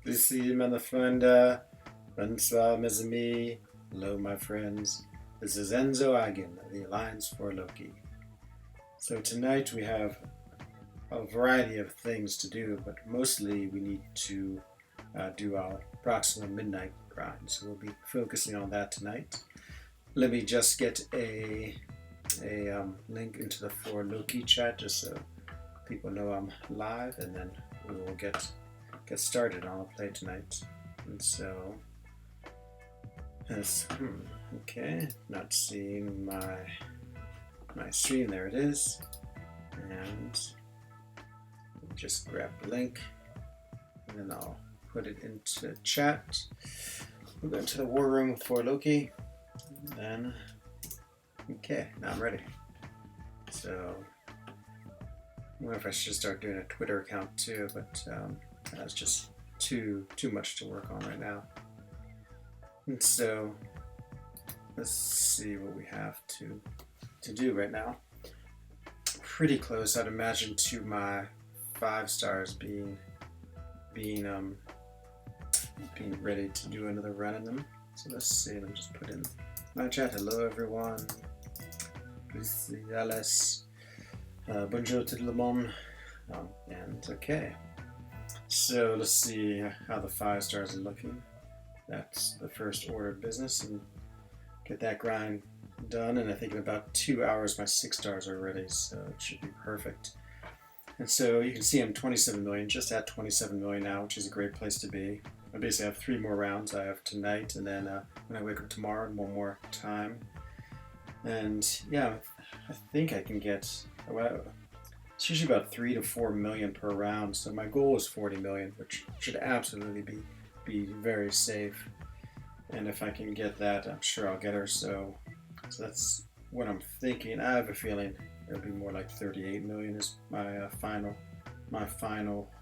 Ici, meine bonsoir, mes amis. Hello, my friends. This is Enzo again, the Alliance for Loki. So tonight we have a variety of things to do, but mostly we need to do our approximate midnight grind. So we'll be focusing on that tonight. Let me just get a link into the For Loki chat just so people know I'm live, and then we will get started on a play tonight. And so, okay, not seeing my stream. There it is, and just grab the link, and then I'll put it into chat. We'll go into the war room for Loki, and then okay, now I'm ready. So I wonder if I should start doing a Twitter account too, but that's just too much to work on right now. And so let's see what we have to do right now. Pretty close, I'd imagine, to my 5 stars being ready to do another run in them. So let's see. Let me just put in my chat. Hello everyone. Lucy, Alice. Bonjour tout le monde. And okay. So let's see how the 5 stars are looking. That's the first order of business, and get that grind done. And I think in about 2 hours my 6 stars are ready, so it should be perfect. And so you can see I'm 27 million, just at 27 million now, which is a great place to be. I basically have 3 more rounds. I have tonight, and then when I wake up tomorrow, and 1 more time. And yeah, I think I can get, well, it's usually about 3 to 4 million per round, so my goal is 40 million, which should absolutely be very safe. And if I can get that, I'm sure I'll get her. So that's what I'm thinking. I have a feeling it'll be more like 38 million is my final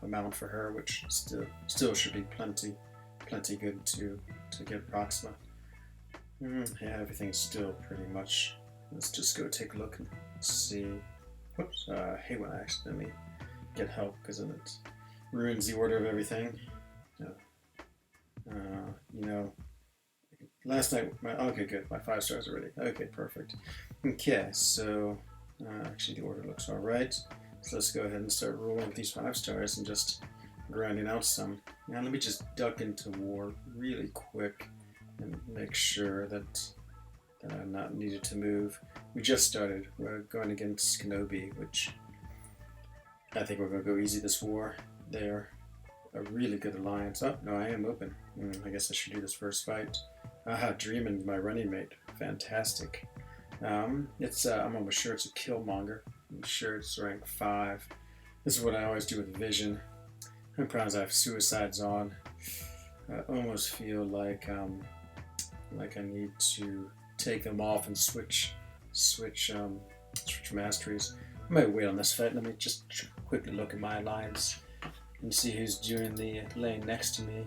amount for her, which still should be plenty good to get Proxima. Yeah, everything's still pretty much. Let's just go take a look and see. Whoops, I hate when I accidentally get help because then it ruins the order of everything. You know, last night, okay, good, my 5 stars already. Okay, perfect. Okay, so actually the order looks all right. So let's go ahead and start rolling with these 5 stars and just grinding out some. Now let me just duck into war really quick and make sure that I'm not needed to move. We just started. We're going against Kenobi, which I think we're going to go easy this war. They're a really good alliance. Oh, no, I am open. I guess I should do this first fight. Dreamin', my running mate. Fantastic. I'm almost sure it's a Killmonger. I'm sure it's rank 5. This is what I always do with Vision. I'm proud I have suicides on. I almost feel like I need to take them off and switch masteries. I might wait on this fight. Let me just quickly look at my alliance and see who's doing the lane next to me.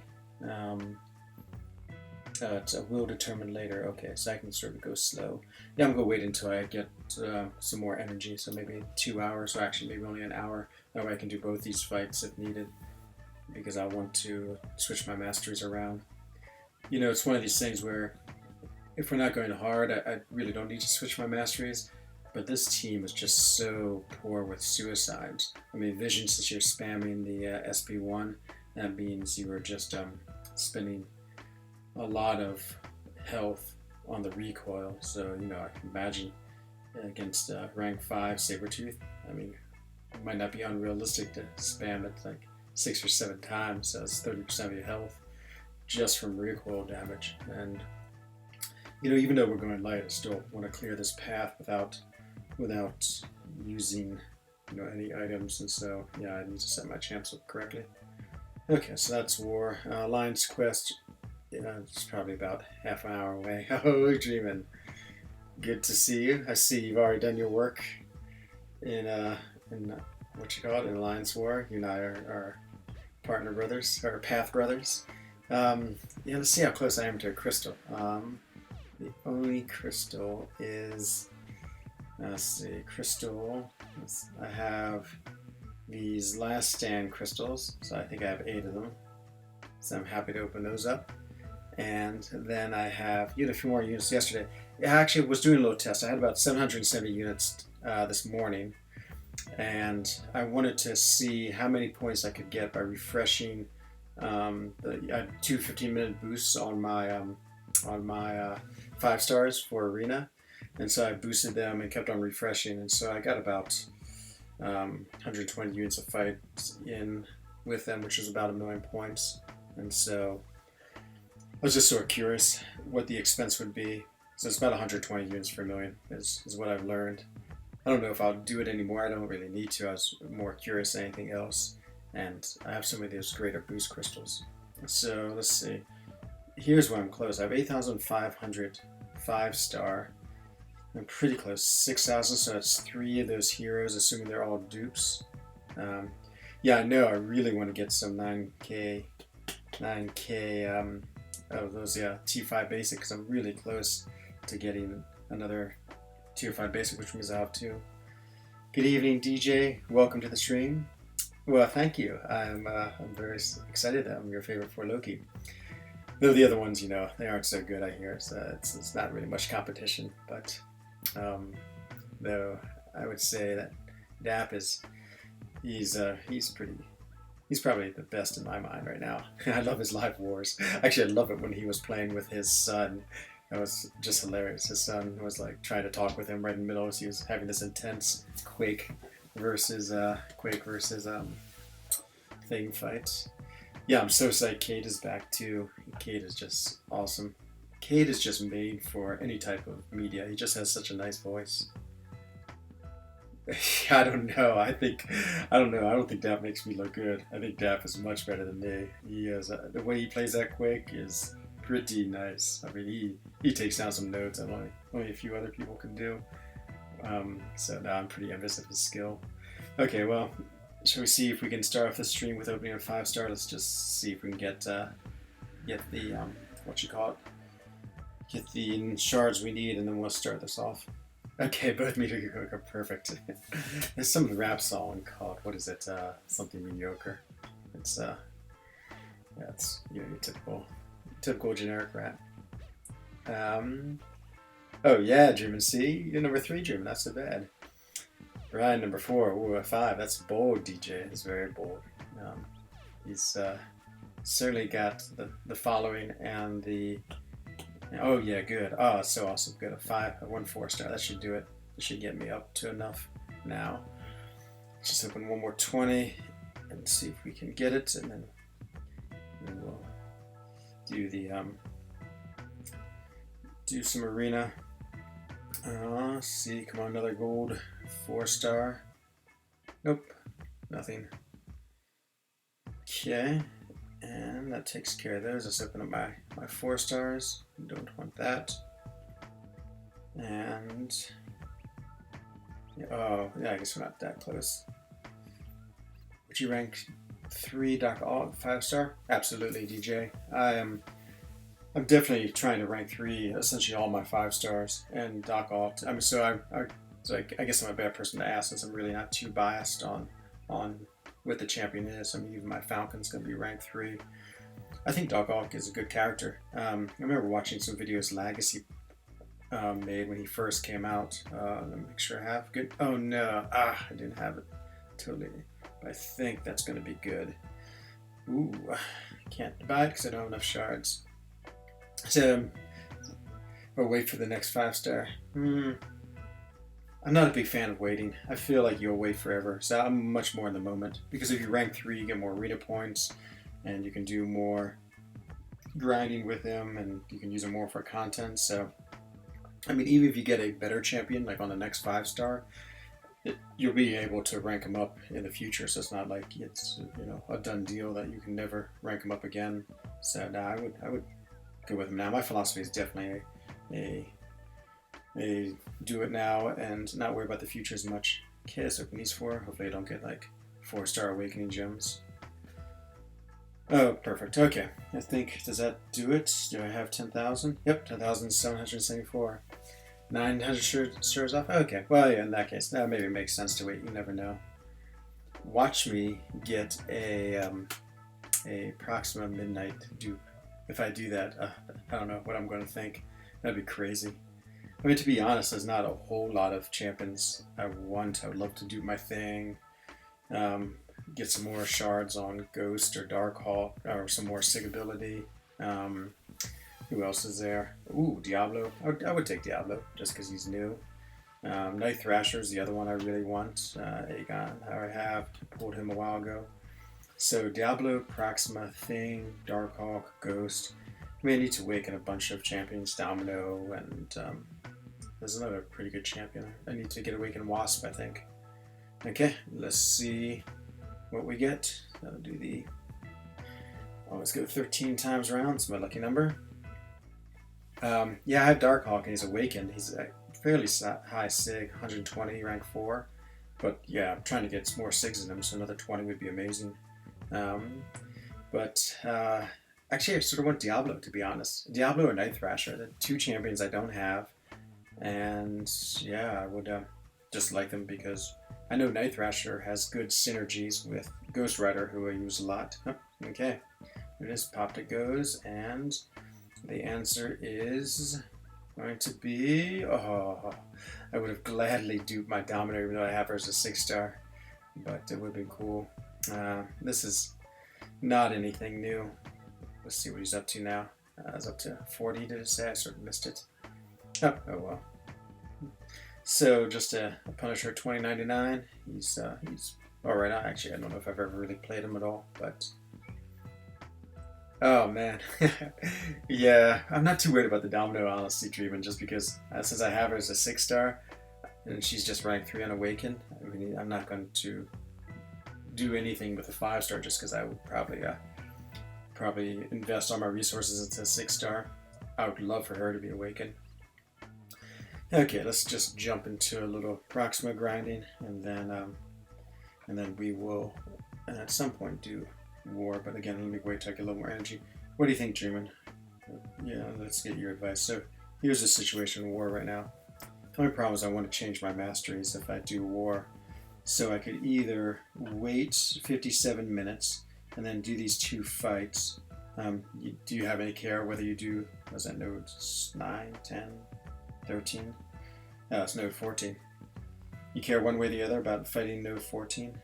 It's a will determine later. Okay, so I can sort of go slow. Yeah, I'm gonna wait until I get some more energy. So maybe 2 hours, or actually maybe only an hour. That way I can do both these fights if needed, because I want to switch my masteries around. You know, it's one of these things where if we're not going hard, I really don't need to switch my masteries. But this team is just so poor with suicides. I mean, Vision, since you're spamming the SP1, that means you are just spending a lot of health on the recoil. So, you know, I can imagine against rank 5 Sabretooth, I mean, it might not be unrealistic to spam it like 6 or 7 times. So it's 30% of your health just from recoil damage. And you know, even though we're going light, I still want to clear this path without using, you know, any items. And so yeah, I need to set my champs up correctly. Okay, so that's war. Alliance quest. Yeah, it's probably about half an hour away. Oh, Dreamin'. Good to see you. I see you've already done your work in what you call it, in Alliance War. You and I are partner brothers, or path brothers. Yeah, let's see how close I am to a crystal. The only crystal is, let's see, crystal. I have these last stand crystals, so I think I have 8 of them. So I'm happy to open those up. And then I have a few more units yesterday. I actually was doing a little test. I had about 770 units this morning, and I wanted to see how many points I could get by refreshing the 2 15-minute boosts on my 5 stars for arena. And so I boosted them and kept on refreshing, and so I got about 120 units of fights in with them, which is about 1 million points. And so I was just sort of curious what the expense would be. So it's about 120 units per million is what I've learned. I don't know if I'll do it anymore. I don't really need to. I was more curious than anything else. And I have so many of those greater boost crystals. So let's see. Here's where I'm close. I have 8,500 5-star. I'm pretty close. 6,000, so that's 3 of those heroes, assuming they're all dupes. Yeah, I know I really want to get some 9K of those T5 basic, because I'm really close to getting another tier 5 basic, which means I'll have 2. Good evening, DJ. Welcome to the stream. Well, thank you. I'm very excited that I'm your favorite for Loki. Though the other ones, they aren't so good, I hear. So it's not really much competition. But though I would say that Dap he's probably the best in my mind right now. I love his live wars. Actually, I love it when he was playing with his son. That was just hilarious. His son was like trying to talk with him right in the middle as he was having this intense Quake versus Thing fight. Yeah, I'm so psyched Cade is back too. Cade is just awesome. Cade is just made for any type of media. He just has such a nice voice. I don't know. I don't know. I don't think Dap makes me look good. I think Dap is much better than me. He is the way he plays that Quake is pretty nice. I mean, he takes down some notes that only a few other people can do. So now I'm pretty envious of his skill. Okay, well, shall we see if we can start off the stream with opening a 5-star? Let's just see if we can get the get the shards we need, and then we'll start this off. Okay, both mediocre are perfect. There's some rap song called, what is it? Something mediocre. It's it's your typical generic rap. Oh yeah, German C. You're number 3, German. Not so bad. Ryan number 4. Ooh, 5. That's bold, DJ. It's very bold. He's certainly got the following and the. Oh yeah, good. Oh, so awesome. Good. A 1 4-star. That should do it. It should get me up to enough now. Let's just open one more 20 and see if we can get it, and then we'll do the do some arena. See, come on, another gold 4-star. Nope, nothing. Okay, and that takes care of those. Let's open up my 4 stars. Don't want that. And oh yeah, I guess we're not that close. Would you rank 3 Doc Alt 5-star? Absolutely, DJ. I'm definitely trying to rank 3 essentially all my 5 stars and Doc Alt. I mean, so I guess I'm a bad person to ask, since I'm really not too biased on what the champion is. I mean, even my Falcon's going to be ranked 3. I think Doc Ock is a good character. I remember watching some videos Legacy made when he first came out. Let me make sure I have good. Oh no, I didn't have it totally. But I think that's going to be good. Ooh, can't buy it because I don't have enough shards. So, or wait for the next 5-star. I'm not a big fan of waiting. I feel like you'll wait forever. So I'm much more in the moment. Because if you rank 3, you get more arena points, and you can do more grinding with them, and you can use them more for content. So, I mean, even if you get a better champion, like on the next 5-star, you'll be able to rank them up in the future. So it's not like it's a done deal that you can never rank them up again. So no, I would go with them now. My philosophy is definitely a do it now and not worry about the future as much. Okay, let's open these 4. Hopefully I don't get like 4-star awakening gems. Oh, perfect. Okay, I think, does that do it? Do I have 10,000? Yep, 10,774. 900 stars off? Okay, well, yeah, in that case, that maybe makes sense to wait. You never know. Watch me get a a Proxima Midnight dupe. If I do that, I don't know what I'm going to think. That'd be crazy. I mean, to be honest, there's not a whole lot of champions I want. I would love to do my thing. Get some more shards on Ghost or Darkhawk, or some more Sig ability. Who else is there? Ooh, Diablo. I would take Diablo, just because he's new. Night Thrasher is the other one I really want. Aegon, I have pulled him a while ago. So Diablo, Proxima, Thing, Darkhawk, Ghost. I mean, I need to awaken a bunch of champions, Domino, and there's another pretty good champion. I need to get Awaken Wasp, I think. Okay, let's see what we get. I'll do the... let's go 13 times round. It's my lucky number. Yeah, I have Darkhawk and he's awakened. He's a fairly high Sig, 120, rank 4. But yeah, I'm trying to get more Sigs in him, so another 20 would be amazing. Actually, I sort of want Diablo, to be honest. Diablo or Night Thrasher, the two champions I don't have. And yeah, I would just like them because I know Night Thrasher has good synergies with Ghost Rider, who I use a lot. Oh, okay, it is popped it goes, and the answer is going to be... I would have gladly duped my Domino, even though I have her as a 6-star, but it would have been cool. This is not anything new. Let's see what he's up to now. It's up to 40, did it say? I sort of missed it. Oh well. So just a Punisher 2099. He's alright. Actually, I don't know if I've ever really played him at all, but oh man. Yeah, I'm not too worried about the Domino, honestly, Dreamin', just because since I have her as a 6-star and she's just rank 3 unawakened, I mean, I'm not going to do anything with a 5-star just because I would probably invest all my resources into a 6-star. I would love for her to be awakened. Okay, let's just jump into a little Proxima grinding, and then we will at some point do war. But again, let me wait till I get a little more energy. What do you think, Dreamin'? Yeah, let's get your advice. So here's the situation in war right now. The only problem is I want to change my masteries if I do war. So I could either wait 57 minutes and then do these 2 fights. Do you have any care whether you do, was that node 9, 10, 13? No, it's node 14. You care one way or the other about fighting node 14?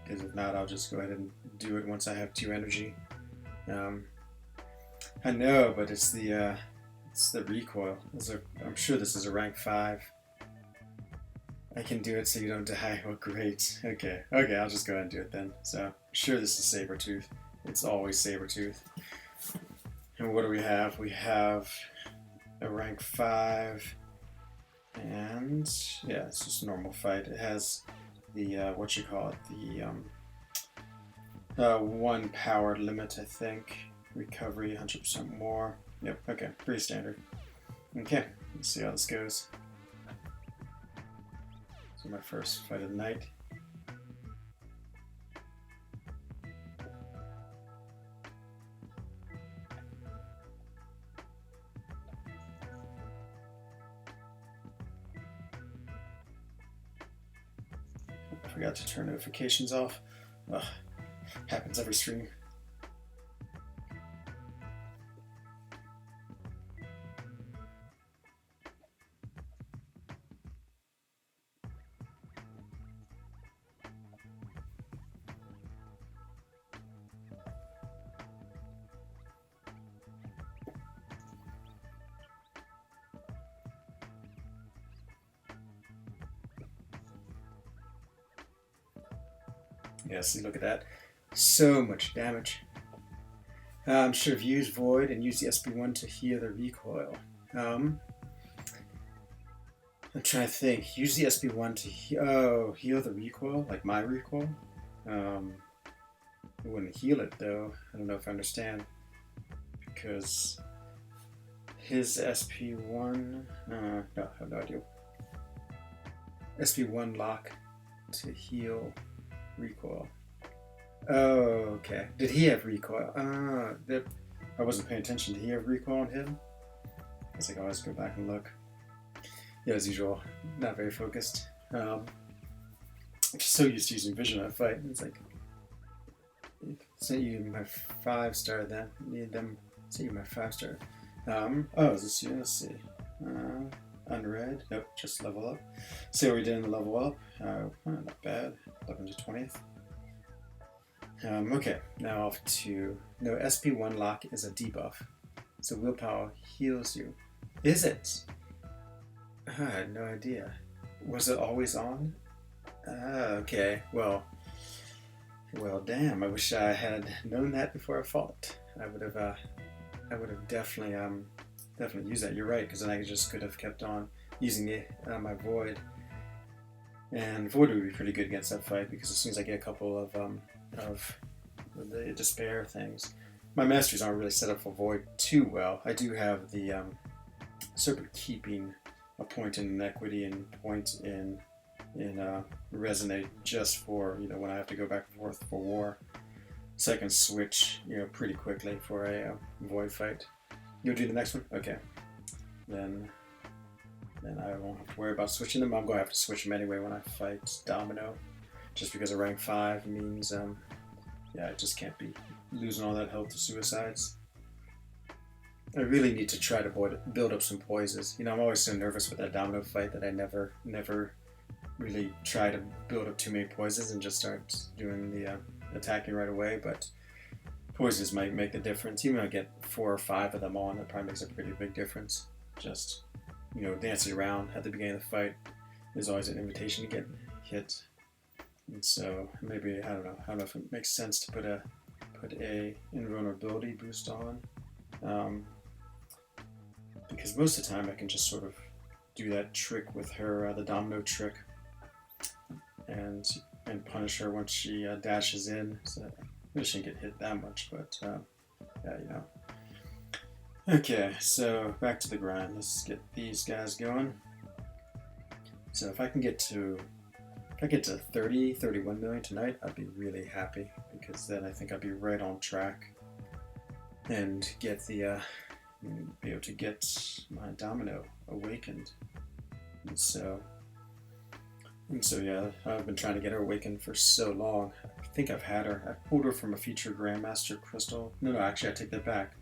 Because if not, I'll just go ahead and do it once I have 2 energy. I know, but it's the recoil. I'm sure this is a rank 5. I can do it so you don't die. Oh, great. Okay, I'll just go ahead and do it then. So, I'm sure this is Sabretooth. It's always Sabretooth. And what do we have? We have a rank 5. And, yeah, it's just a normal fight. It has the, the 1 power limit, I think. Recovery, 100% more. Yep, okay, pretty standard. Okay, let's see how this goes. So my first fight of the night. I forgot to turn notifications off. Ugh, happens every stream. Yeah, see, look at that. So much damage. Should have used Void and used the SP1 to heal the recoil. I'm trying to think. Use the SP1 to heal the recoil, like my recoil. It wouldn't heal it though. I don't know if I understand. Because his SP1... no, I have no idea. SP1 lock to heal recoil. Oh, okay. Did he have recoil? I wasn't paying attention. Did he have recoil on him? I was like, oh, let's go back and look. Yeah, as usual, not very focused. I'm just so used to using vision on a fight. It's like, Sent you my 5-star then. Need them. Sent you my 5-star. Oh, is this you? Let's see. Unread. Nope, just level up. See what we did in the level up. Not bad. 11 to 20th. Okay, now off to... No, SP1 lock is a debuff. So willpower heals you. Is it? I had no idea. Was it always on? Okay. Well, damn. I wish I had known that before I fought. I would have definitely used that. You're right, because then I just could have kept on using it my void, and void would be pretty good against that fight because as soon as I get a couple of the despair things, my masters aren't really set up for void too well. I do have the serpent keeping a point in inequity and point in resonate just for when I have to go back and forth for war, so I can switch pretty quickly for a void fight. You'll do the next one? Okay. Then I won't have to worry about switching them. I'm going to have to switch them anyway when I fight Domino, just because of rank 5 means I just can't be losing all that health to suicides. I really need to try to build up some poises. I'm always so nervous with that Domino fight that I never really try to build up too many poises and just start doing the attacking right away, but poises might make the difference. Even if I get 4 or 5 of them on, that probably makes a pretty big difference. Just, dancing around at the beginning of the fight is always an invitation to get hit. And so maybe, I don't know if it makes sense to put a invulnerability boost on. Because most of the time I can just sort of do that trick with her, the domino trick, and punish her once she dashes in. So I shouldn't get hit that much, but Okay, so back to the grind. Let's get these guys going. So if I get to 31 million tonight, I'd be really happy, because then I think I'd be right on track and get be able to get my domino awakened. And so yeah, I've been trying to get her awakened for so long. I think I've had her. I pulled her from a future Grandmaster crystal. No, actually, I take that back.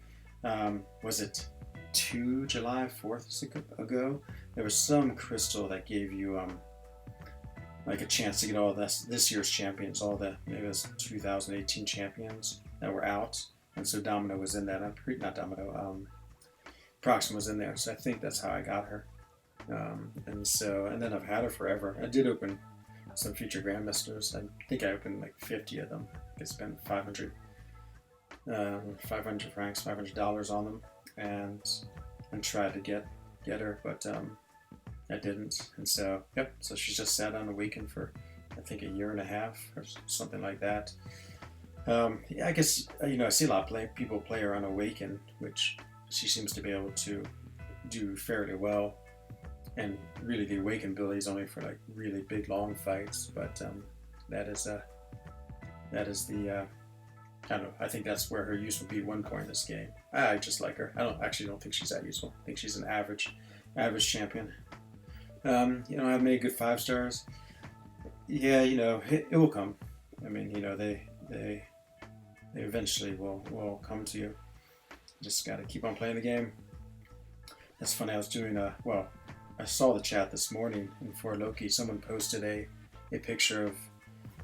Was it July 4th ago? There was some crystal that gave you like a chance to get all this year's champions, maybe it was 2018 champions that were out, and so Domino was in that. Proxima was in there, so I think that's how I got her. And then I've had her forever. I did open some future Grandmasters. I think I opened like 50 of them. I spent 500 francs, $500 on them, and tried to get her, but I didn't. And so so she's just sat unawakened for I think a year and a half or something like that. I guess I see a lot of people play her unawakened, which she seems to be able to do fairly well. And really, the awaken ability is only for like really big long fights, but that is the I don't know. I think that's where her use will be at one point in this game. I just like her. I don't think she's that useful. I think she's an average champion. I have many good 5-stars. Yeah, it will come. I mean, they eventually will come to you. Just got to keep on playing the game. That's funny. I was doing I saw the chat this morning, and for Loki, someone posted a picture of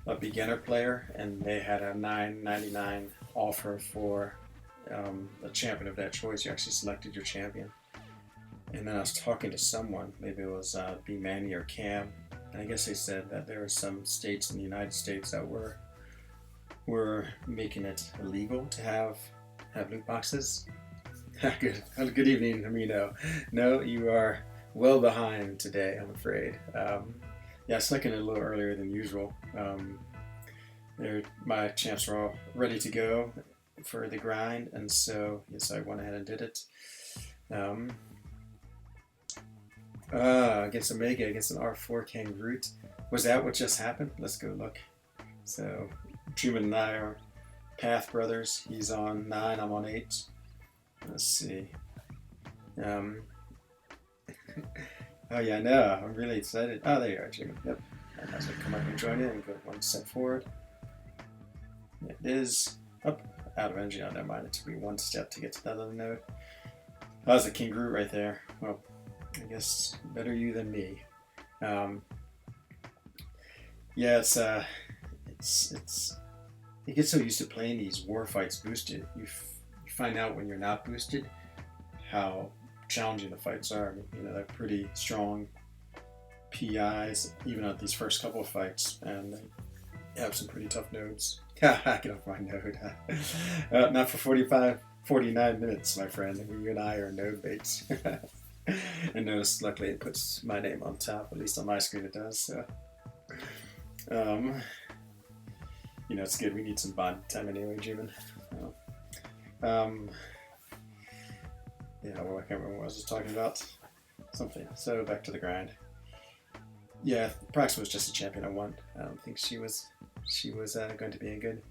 a beginner player, and they had a $9.99 offer for a champion of their choice. You actually selected your champion. And then I was talking to someone, maybe it was B Manny or Cam, and I guess they said that there were some states in the United States that were making it illegal to have loot boxes. Good evening, Amino. No, you are well behind today, I'm afraid. I snuck in a little earlier than usual. My champs were all ready to go for the grind, and so yes, I went ahead and did it. Against Omega, against an R4 Kangaroo. Was that what just happened? Let's go look. So Truman and I are Path Brothers. He's on 9, I'm on 8. Let's see. Oh yeah, no, I'm really excited. Oh, there you are, Jimmy. Yep. I might as well come up and join in and go one step forward. Yeah, is up out of energy. Oh, never mind. It took me one step to get to that other node. That was a King Groot right there. Well, I guess better you than me. Yeah, you get so used to playing these war fights boosted. You find out when you're not boosted how challenging the fights are. You know, they're pretty strong PIs, even at these first couple of fights, and they have some pretty tough nodes. Get off my node. Not for 49 minutes, my friend. You and I are node baits. And notice, luckily, it puts my name on top. At least on my screen, it does. So, you know, it's good. We need some bond time anyway, Jimin. Yeah, well, I can't remember what I was just talking about. Something. So back to the grind. Yeah, Proxima was just a champion I won. I don't think she was going to be any good.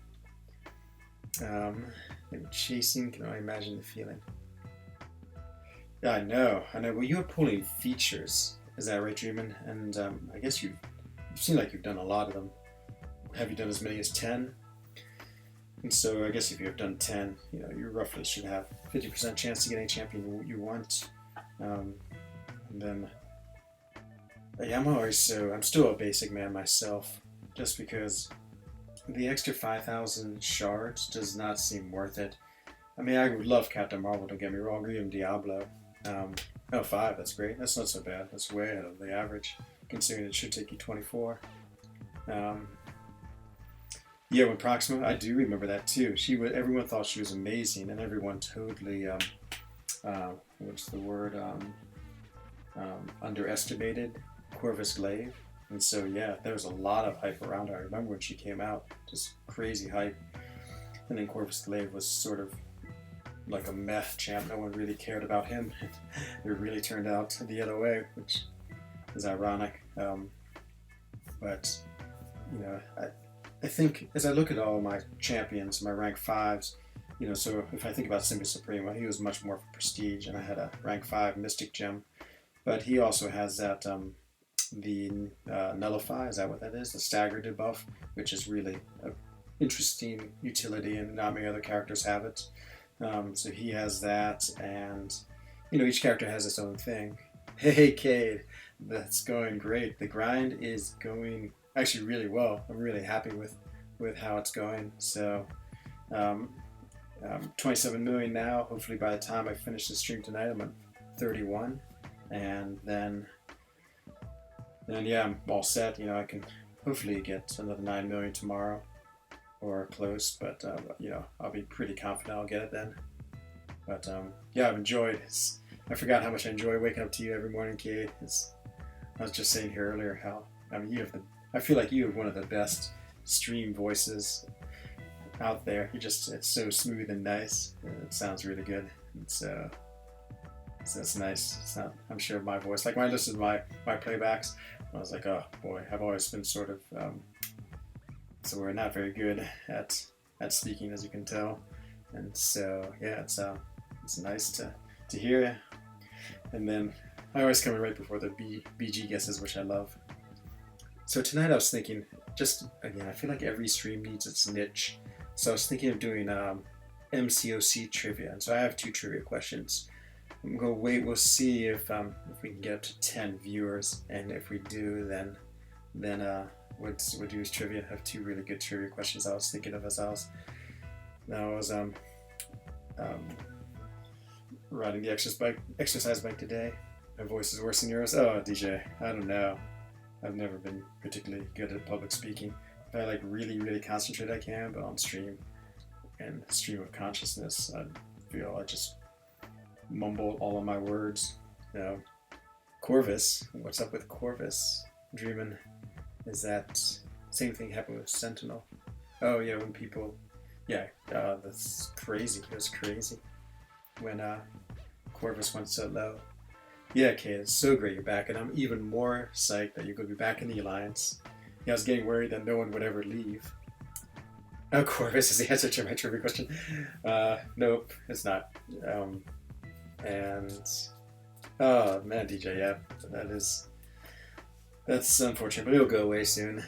Maybe chasing. Can only imagine the feeling. Yeah, I know. Well, you were pulling features. Is that right, Dreamin'? And I guess you seem like you've done a lot of them. Have you done as many as 10? And so I guess if you have done 10, you know, you roughly should have 50% chance to get any champion you want. And then, yeah, I'm still a basic man myself, just because the extra 5,000 shards does not seem worth it. I mean, I would love Captain Marvel, don't get me wrong, or even Diablo. 5, that's great. That's not so bad. That's way ahead of the average, considering it should take you 24. Yeah, when Proxima, I do remember that too. Everyone thought she was amazing, and everyone totally, what's the word, underestimated Corvus Glaive. And so, yeah, there was a lot of hype around her. I remember when she came out, just crazy hype. And then Corvus Glaive was sort of like a meh champ. No one really cared about him. It really turned out the other way, which is ironic. But, you know, I think as I look at all my champions, my rank 5s, you know, so if I think about Simba Supremo, he was much more for prestige, and I had a rank 5 Mystic Gem. But he also has that, the Nullify, is that what that is? The Stagger debuff, which is really an interesting utility, and not many other characters have it. So he has that, and, you know, each character has its own thing. Hey, Cade, that's going great. The grind is going actually really well. I'm really happy with how it's going. So 27 million now. Hopefully by the time I finish the stream tonight, I'm at 31, and then yeah, I'm all set. You know, I can hopefully get another 9 million tomorrow or close, but you know, I'll be pretty confident I'll get it then. But yeah, I've enjoyed. I forgot how much I enjoy waking up to you every morning, Kate. I was just saying here earlier how, I mean, I feel like you have one of the best stream voices out there. It's so smooth and nice. It sounds really good. So it's nice. It's not, I'm sure, my voice. Like when I listen to my playbacks, I was like, oh boy, I've always been sort of, so we're not very good at speaking, as you can tell. And so, yeah, it's nice to hear. And then I always come in right before the BG guesses, which I love. So tonight I was thinking, just again, I feel like every stream needs its niche. So I was thinking of doing MCOC trivia. And so I have 2 trivia questions. I'm going to wait. We'll see if we can get up to 10 viewers. And if we do, then we'll do is trivia. I have 2 really good trivia questions I was thinking of as I was riding the exercise bike today. My voice is worse than yours. Oh, DJ, I don't know. I've never been particularly good at public speaking. If I like really, really concentrate, I can, but on stream and stream of consciousness, I feel I just mumble all of my words. You know, Corvus, what's up with Corvus? Dreamin', is that same thing happened with Sentinel? Oh yeah, when people, yeah, that's crazy. It was crazy when Corvus went so low. Yeah, Kate, it's so great you're back, and I'm even more psyched that you're going to be back in the Alliance. Yeah, I was getting worried that no one would ever leave. Oh, Corvus is the answer to my trivia question. Nope, it's not. And oh man, DJ, yeah, that's unfortunate, but it'll go away soon.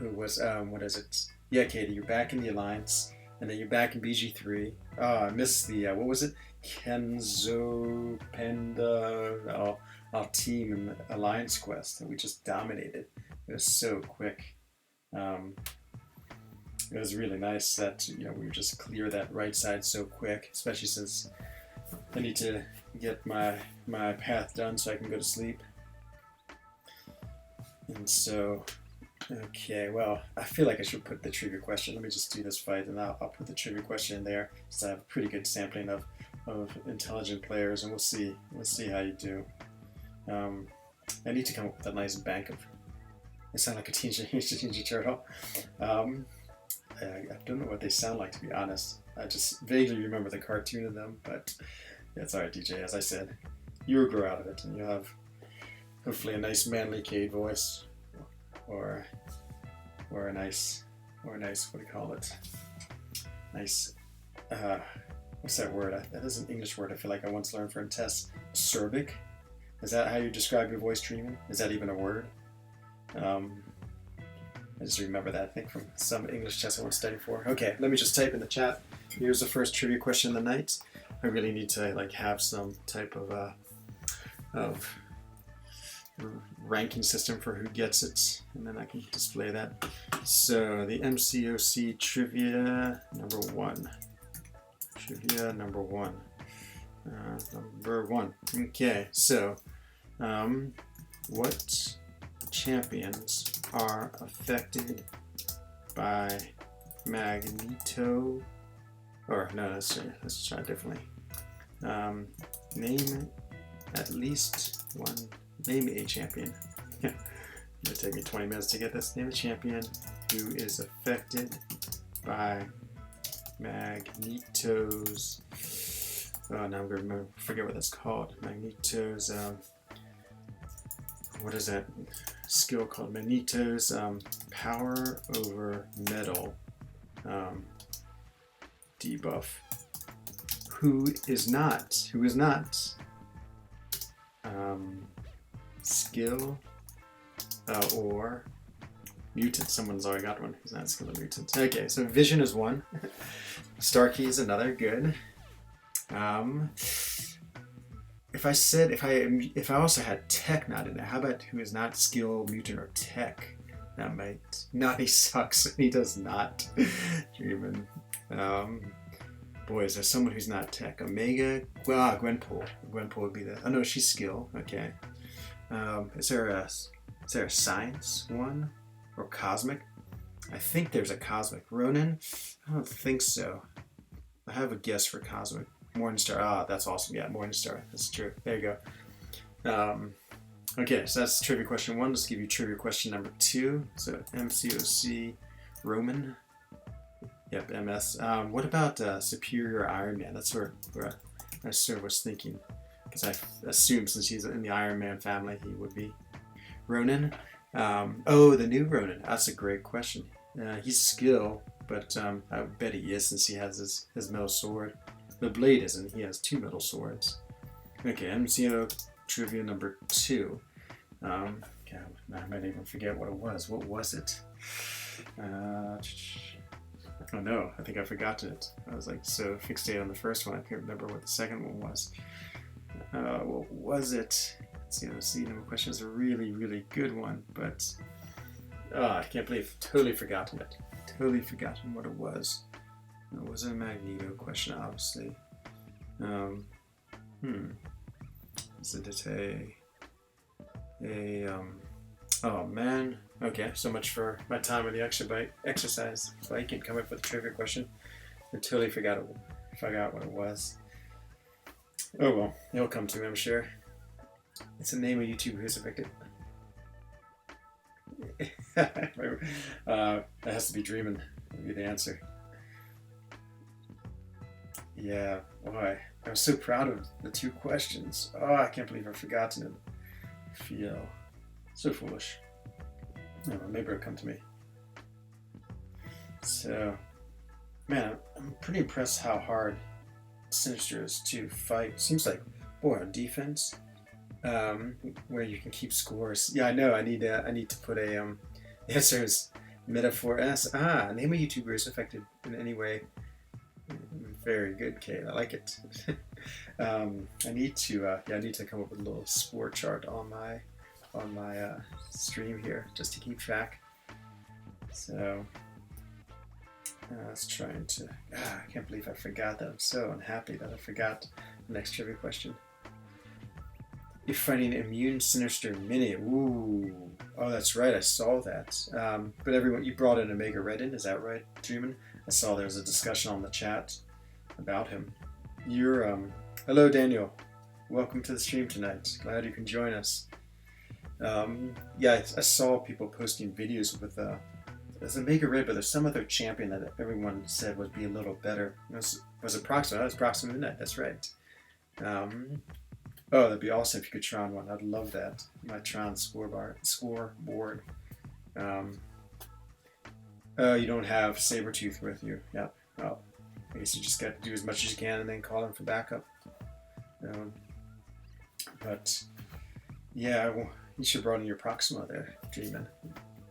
who was what is it? Yeah, Katie, you're back in the Alliance, and then you're back in BG3. Oh, I missed the what was it? Kenzo Panda, our team in the Alliance quest that we just dominated. It was so quick. It was really nice that we just clear that right side so quick, especially since I need to get my path done so I can go to sleep. And so, okay, well, I feel like I should put the trivia question. Let me just do this fight, and I'll put the trivia question in there, so I have a pretty good sampling of intelligent players, and we'll see how you do. I need to come up with a nice bank of. They sound like a Teenage Ninja Turtle. I don't know what they sound like, to be honest. I just vaguely remember the cartoon of them, but yeah, it's alright, DJ. As I said, you'll grow out of it, and you'll have hopefully a nice manly Cade voice, or a nice what do you call it? Nice. What's that word? That is an English word. I feel like I once learned for a test. Acerbic. Is that how you describe your voice, Dreaming? Is that even a word? I just remember that, I think, from some English test I once studied for. Okay, let me just type in the chat. Here's the first trivia question of the night. I really need to have some type of ranking system for who gets it, and then I can display that. So the MCOC trivia number one. Trivia number one. Okay, so what champions are affected by Magneto? Or no, let's try it differently. Name at least one. Name a champion. It'll take me 20 minutes to get this. Name a champion who is affected by Magneto's. Oh, now I'm going to forget what that's called. Magneto's. What is that skill called? Magneto's power over metal debuff. Who is not skill or mutant. Someone's already got one who's not skill or mutant. Okay, so vision is one. Starkey is another. Good. If I also had tech not in there, how about who is not skill, mutant, or tech? That might not. He sucks. He does not. Even. Boy, is there someone who's not tech? Omega. Well, Gwenpool. Gwenpool would be the. Oh no, she's skill. Okay. Is there a science one or cosmic? I think there's a cosmic. Ronin. I don't think so. I have a guess for cosmic. Morningstar. Ah, that's awesome. Yeah, Morningstar. That's true. There you go. Okay, so that's trivia question one. Let's give you trivia question number two. So MCOC Roman. Yep, MS. What about Superior Iron Man? That's where I sort of was thinking, because I assume since he's in the Iron Man family, he would be Ronin. Oh, the new Ronin. That's a great question. He's a skill, but I bet he is since he has his metal sword. The blade isn't. He has two metal swords. Okay, MCO trivia number two. Okay, I might even forget what it was. What was it? Oh no, I think I've forgotten it. I was like so fixated on the first one, I can't remember what the second one was. What was it? Let's see, number question is a really, really good one, but I can't believe totally forgotten it. Totally forgotten what it was. It was a Magneto question, obviously. Is it oh man. Okay, so much for my time on the exercise bike and coming up with a trivia question. I totally forgot what it was. Oh well, it'll come to me, I'm sure. It's the name of YouTuber who's affected. It has to be Dreamin'. Would be the answer. Yeah, boy, I was so proud of the two questions. Oh, I can't believe I've forgotten it. I feel so foolish. Oh, maybe it'll come to me. So, man, I'm pretty impressed how hard Sinister is to fight. Seems like, boy, on defense, where you can keep scores. Yeah, I know. I need to put a. The answer is Metaphor S. Ah, name a YouTuber is affected in any way. Very good, Kate. I like it. I need to come up with a little score chart on my stream here just to keep track. So I was trying to. I can't believe I forgot that. I'm so unhappy that I forgot the next trivia question. You're fighting Immune Sinister Mini. Ooh. Oh, that's right. I saw that. But everyone, you brought in Omega Redden. Is that right, Dreamin'? I saw there was a discussion on the chat about him. You're hello, Daniel. Welcome to the stream tonight. Glad you can join us. Yeah, I saw people posting videos with there's Omega Red, but there's some other champion that everyone said would be a little better. Was it Proxima? That was Proxima Midnight. That's right. Oh, that'd be awesome if you could Tron one. I'd love that. My Tron scoreboard. Oh, you don't have Sabretooth with you. Yep. Well, I guess you just got to do as much as you can and then call him for backup. But yeah, well, you should broaden your Proxima there, Dreamin'.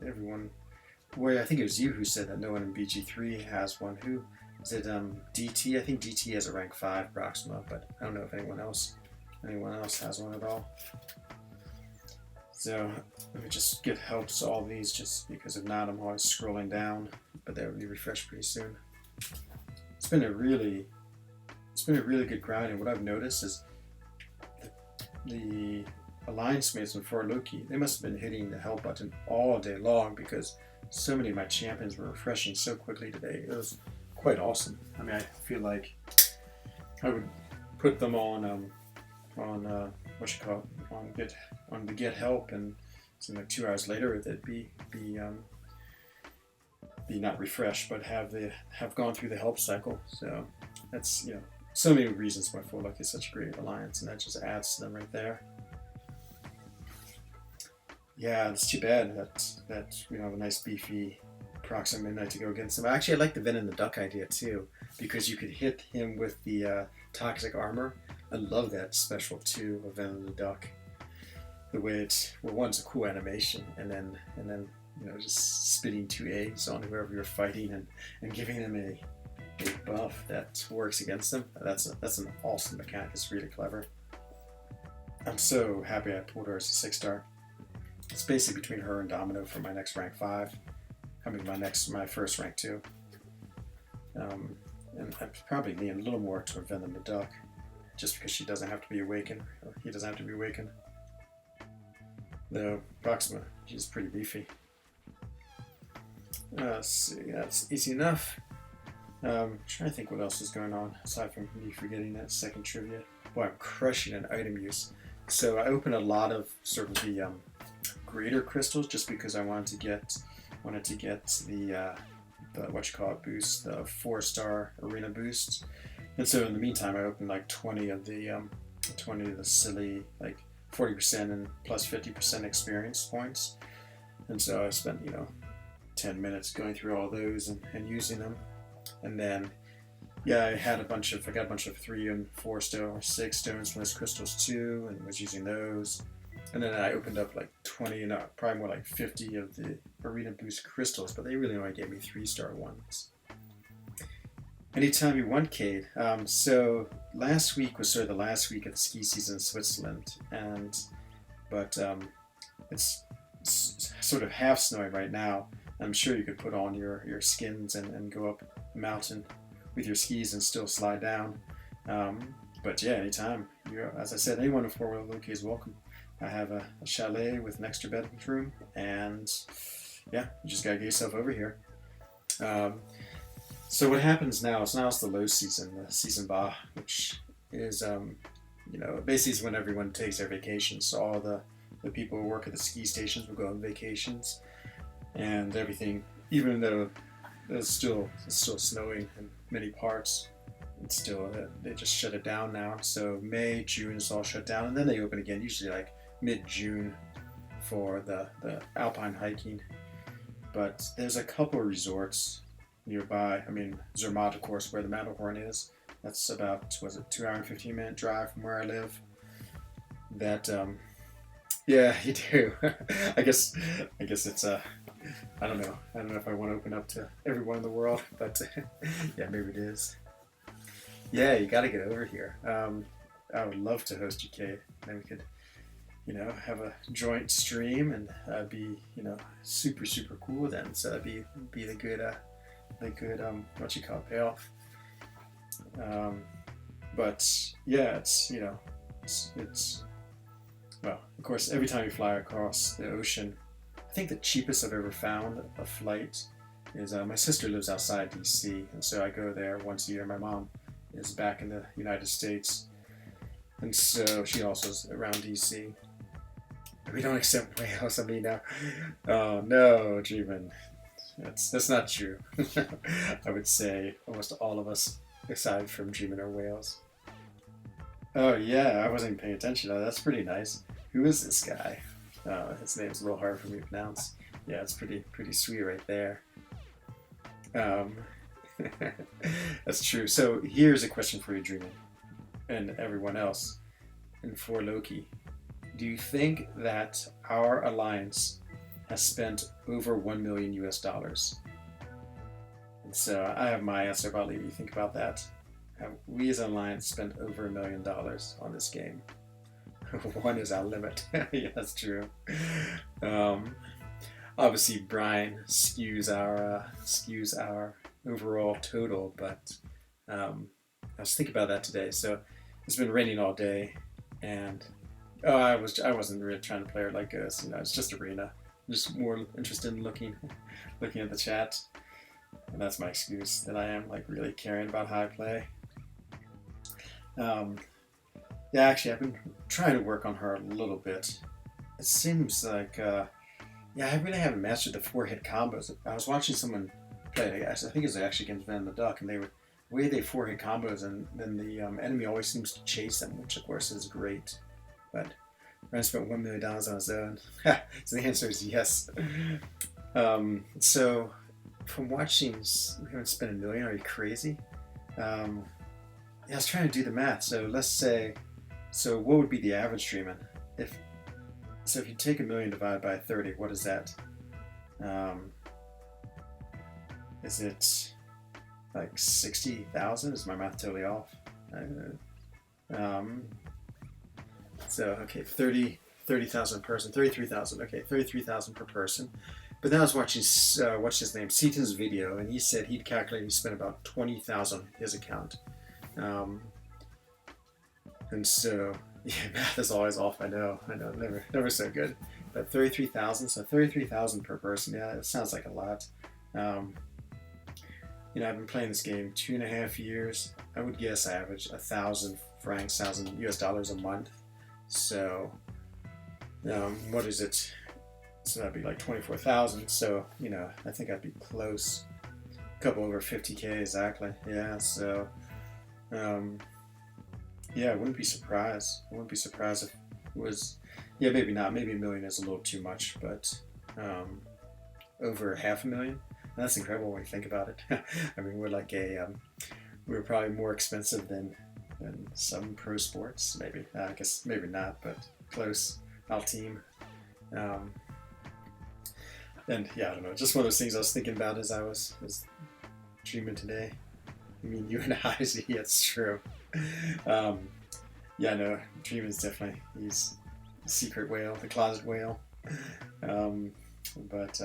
Everyone. Well, I think it was you who said that no one in BG3 has one. Who is it? DT. I think DT has a rank 5 Proxima, but I don't know if anyone else has one at all. So let me just give help to all these, just because if not, I'm always scrolling down. But that will be refreshed pretty soon. It's been a really good grind, and what I've noticed is the alliance mates before Loki, they must have been hitting the help button all day long because so many of my champions were refreshing so quickly today. It was quite awesome. I mean, I feel like I would put them on the get help, and so like 2 hours later they'd be not refreshed, but have gone through the help cycle. So that's, so many reasons why Forlock is such a great alliance, and that just adds to them right there. Yeah, it's too bad that we don't have a nice beefy Proxima Midnight to go against him. Actually, I like the Venom the Duck idea too, because you could hit him with the toxic armor. I love that special too of Venom the Duck. The way one's a cool animation, and then just spitting 2 eggs on whoever you're fighting and giving them a buff that works against them. That's an awesome mechanic. It's really clever. I'm so happy I pulled her as a 6-star. It's basically between her and Domino for my next rank 5. I mean my first rank 2. And I probably lean a little more to Venom the Duck, just because she doesn't have to be awakened, or he doesn't have to be awakened. Though Proxima, she's pretty beefy. Let's see, that's easy enough. Trying to think what else is going on aside from me forgetting that second trivia. Boy, I'm crushing an item use. So I opened a lot of sort of the greater crystals just because I wanted to get the boost, the 4-star arena boost. And so in the meantime, I opened like 20 of the silly, like 40% and plus 50% experience points. And so I spent 10 minutes going through all those and using them. And then I got a bunch of 3 and 4 stone or 6 stones from those crystals too, and was using those. And then I opened up like 20, probably more like 50 of the arena boost crystals, but they really only gave me 3-star ones. Anytime you want, Cade. So last week was sort of the last week of the ski season in Switzerland, but it's sort of half snowing right now. I'm sure you could put on your skins and go up the mountain with your skis and still slide down. But yeah, anytime. As I said, anyone in 4-wheel Loki is welcome. I have a chalet with an extra bedroom, and yeah, you just gotta get yourself over here. So what happens now is the low season, the season ba, which is basically is when everyone takes their vacations. So all the people who work at the ski stations will go on vacations, and everything, even though it's still snowing in many parts, it's still they just shut it down now. So May, June is all shut down, and then they open again, usually like mid-June for the alpine hiking. But there's a couple of resorts nearby. I mean, Zermatt, of course, where the Matterhorn is. That's about 2 hour and 15 minute drive from where I live. That yeah, you do. I guess it's I don't know. I don't know if I want to open up to everyone in the world, but yeah, maybe it is. Yeah, you got to get over here. I would love to host you, Kate. Then we could, have a joint stream and be, super super cool then. So that'd be the good what you call it, payoff. But yeah, it's well, of course, every time you fly across the ocean, I think the cheapest I've ever found a flight is my sister lives outside DC, and so I go there once a year. My mom is back in the United States, and so she also is around DC. We don't accept whales. I mean, oh no, Dreamin. That's not true. I would say almost all of us, aside from Dreamin, are whales. Oh yeah, I wasn't even paying attention. Oh, that's pretty nice. Who is this guy? His name's a little hard for me to pronounce. Yeah, it's pretty sweet right there. Um, that's true. So here's a question for you, Dreamin, and everyone else, and for Loki. Do you think that our alliance has spent over $1 million US? And so I have my answer, but I'll leave you think about that. Have we as an alliance spent over $1 million on this game? One is our limit. Yeah, that's true. Obviously, Brian skews our overall total, but I was thinking about that today. So it's been raining all day, and I wasn't really trying to play it like this. It's just arena. I'm just more interested in looking at the chat, and that's my excuse that I am like really caring about how I play. Yeah, actually, I've been trying to work on her a little bit. It seems like, yeah, I really haven't mastered the 4-hit combos. I was watching someone play it. I think it was actually against Van the Duck, and the way they 4-hit combos, and then the enemy always seems to chase them, which of course is great. But Ren spent $1 million on his own. So the answer is yes. So from watching, we haven't spent $1 million. Are you crazy? Yeah, I was trying to do the math. So let's say, what would be the average Dreamin? If you take $1 million divided by 30, what is that? Is it like 60,000? Is my math totally off? So okay, 30,000 per person, 33,000. Okay, 33,000 per person. But then I was watching what's his name, Seaton's video, and he said he'd calculated he spent about 20,000 his account. And so, yeah, math is always off. I know, never so good. But 33,000, so 33,000 per person. Yeah, it sounds like a lot. I've been playing this game 2.5 years. I would guess I average 1,000 francs, $1,000 a month. So, what is it? So that'd be like 24,000. So, I think I'd be close. A couple over 50K exactly. Yeah. So, yeah, I wouldn't be surprised. I wouldn't be surprised if it was, yeah, maybe not. Maybe $1 million is a little too much, but over $500,000. And that's incredible when you think about it. I mean, we're probably more expensive than some pro sports. Maybe I guess maybe not, but close. Our team. And yeah, I don't know. Just one of those things I was thinking about as I was dreaming today. I mean, you and I, yeah, it's true. Yeah, no, Dreamin's definitely, he's the secret whale, the closet whale. But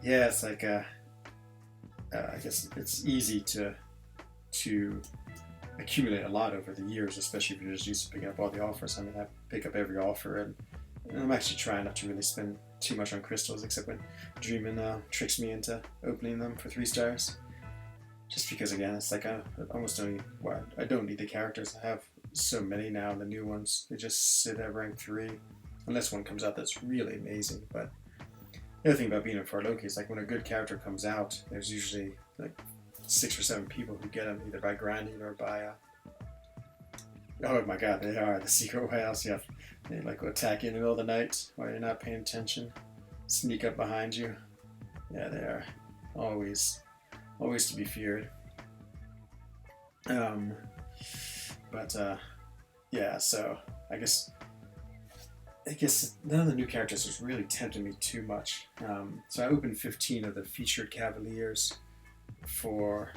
yeah, it's like, I guess it's easy to accumulate a lot over the years, especially if you're just used to picking up all the offers. I mean, I pick up every offer, and I'm actually trying not to really spend too much on crystals, except when Dreamin tricks me into opening them for 3 stars. Just because, again, it's like I almost don't I don't need the characters. I have so many now, and the new ones, they just sit at rank 3, unless one comes out that's really amazing. But the other thing about being in for Loki is like when a good character comes out, there's usually like 6 or 7 people who get them either by grinding or by oh my god, they are the secret whales. Yeah, they like will attack you in the middle of the night while you're not paying attention, sneak up behind you. Yeah, they are always to be feared. But yeah, so I guess I guess none of the new characters was really tempting me too much. So I opened 15 of the featured Cavaliers for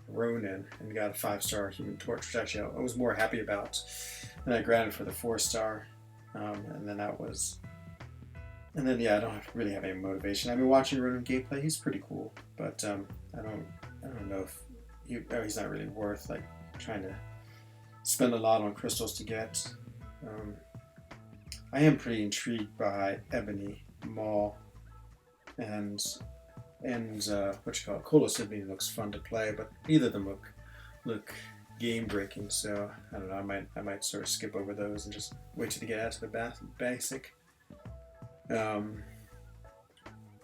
Ronin and got a 5-star Human Torch, which actually I was more happy about than I granted for the 4-star. And then that was, and then yeah, I don't really have any motivation. I've been watching Ronin gameplay. He's pretty cool, but I don't know if he's not really worth like trying to spend a lot on crystals to get. I am pretty intrigued by Ebony, Maul, and what you call it, Colosibni looks fun to play, but neither of them look game breaking. So I don't know. I might sort of skip over those and just wait till they get out to the basic.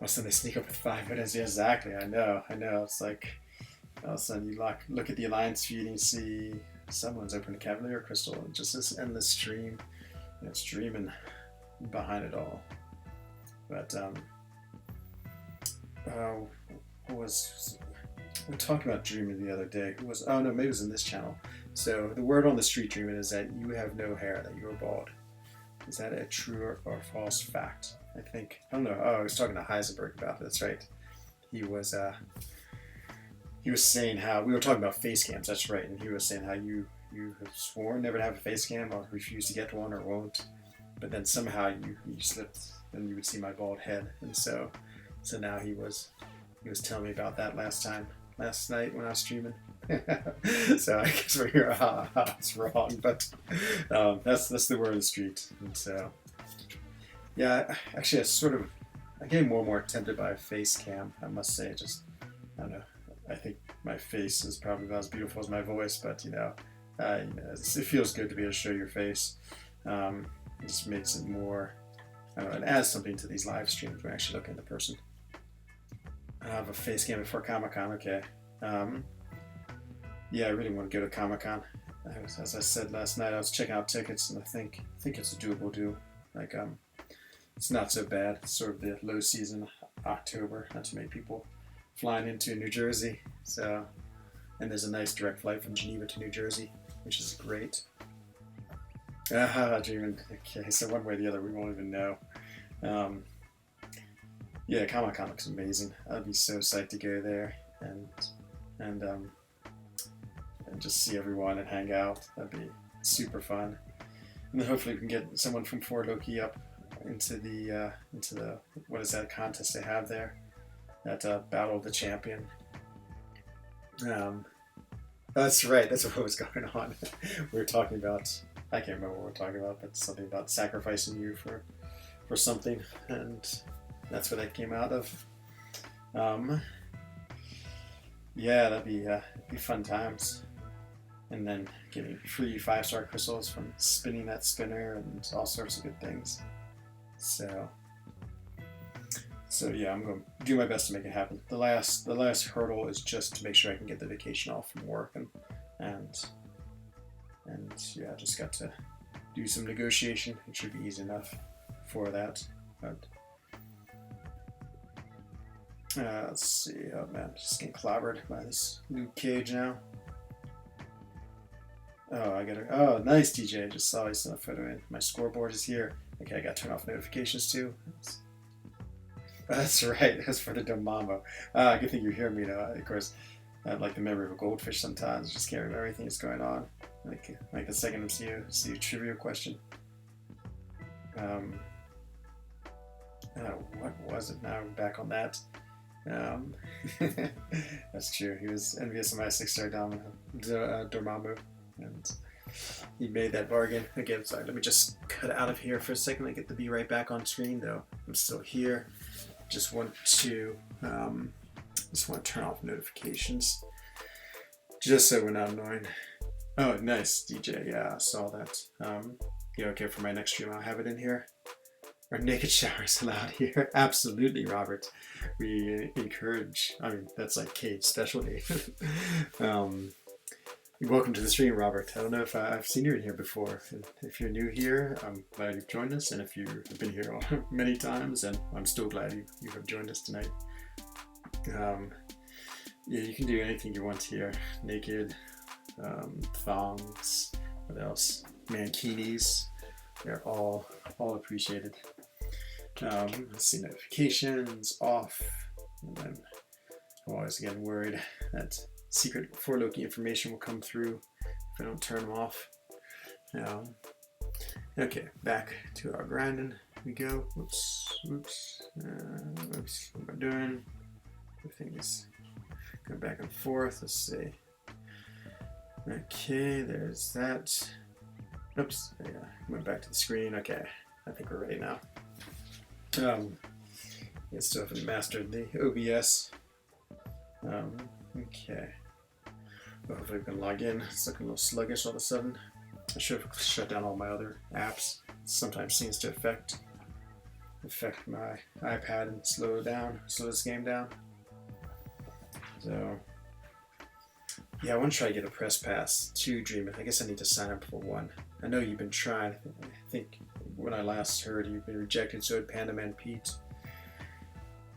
Also, they sneak up with 5 minutes. Yeah, exactly. I know. It's like all of a sudden you look at the alliance feed and you see someone's opened a Cavalier Crystal, and just this endless stream. It's dreaming behind it all. But we talked about dreaming the other day. Oh no, maybe it was in this channel. So the word on the street dreaming is that you have no hair, that you're bald. Is that a true or false fact? I don't know. Oh, I was talking to Heisenberg about it. That's right. He was saying how we were talking about face cams. That's right, and he was saying how you have sworn never to have a face cam, or refuse to get one, or won't. But then somehow you slipped, and you would see my bald head, and so now he was telling me about that last night when I was streaming. So I guess we're here. It's wrong, but that's the word of the street. And so yeah, actually, I get more and more tempted by a face cam. I must say, I don't know. I think my face is probably about as beautiful as my voice, but it feels good to be able to show your face. It just makes it more, I don't know, it adds something to these live streams when I actually look at the person. I have a face cam before Comic-Con, okay. Yeah, I really want to go to Comic-Con. As I said last night, I was checking out tickets, and I think it's a doable deal. Like, it's not so bad. It's sort of the low season, October, not too many people flying into New Jersey. So, and there's a nice direct flight from Geneva to New Jersey, which is great. Dreaming. Okay, so one way or the other, we won't even know. Yeah, Comic-Con looks amazing. I'd be so psyched to go there and just see everyone and hang out. That'd be super fun. And then hopefully we can get someone from 4 Loki up into the what is that contest they have there? That Battle of the Champion. That's right. That's what was going on. We were talking about. I can't remember what we were talking about, but something about sacrificing you for something, and that's where that came out of. Yeah, that'd be fun times. And then getting free 5-star crystals from spinning that spinner and all sorts of good things. So yeah, I'm going to do my best to make it happen. The last hurdle is just to make sure I can get the vacation off from work, and yeah, I just got to do some negotiation. It should be easy enough for that. But let's see. Oh man, just getting clobbered by this Luke Cage now. Oh, nice, DJ. I just saw you sent a photo in. My scoreboard is here. Okay, I got to turn off notifications too. That's right. That's for the Dormammu. Good thing you hear me though. Of course, I have like the memory of a goldfish sometimes. Just can't remember everything that's going on. Like the second I see a trivia question. What was it? Now I'm back on that. That's true. He was envious of my 6-star Dormammu, and he made that bargain again. Sorry, let me just cut out of here for a second. I get to be right back on screen though. I'm still here. Just want to turn off notifications, just so we're not annoying. Oh, nice, DJ. Yeah, I saw that. Yeah, okay. For my next stream, I'll have it in here. Are naked showers allowed here? Absolutely, Robert. We encourage. I mean, that's like Cade's specialty. Welcome to the stream, Robert. I don't know if I've seen you in here before. If you're new here, I'm glad you've joined us. And if you've been here many times, and I'm still glad you have joined us tonight. Yeah, you can do anything you want here. Naked, thongs, what else? Mankinis, They're all appreciated. Let's see, notifications off, and then I'm always getting worried that secret 4Loki information will come through if I don't turn them off. Okay, back to our grinding we go. Whoops. What am I doing? Everything is going back and forth. Let's see. Okay, there's that. Oops, yeah, went back to the screen. Okay, I think we're ready now. Yeah, still haven't mastered the OBS. Okay. Well, hopefully we can log in. It's looking a little sluggish all of a sudden. I should have shut down all my other apps. It sometimes seems to affect my iPad and slow this game down. So yeah, I want to try to get a press pass to Dream. I guess I need to sign up for one. I know you've been trying. I think when I last heard you've been rejected, so did Panda Man Pete.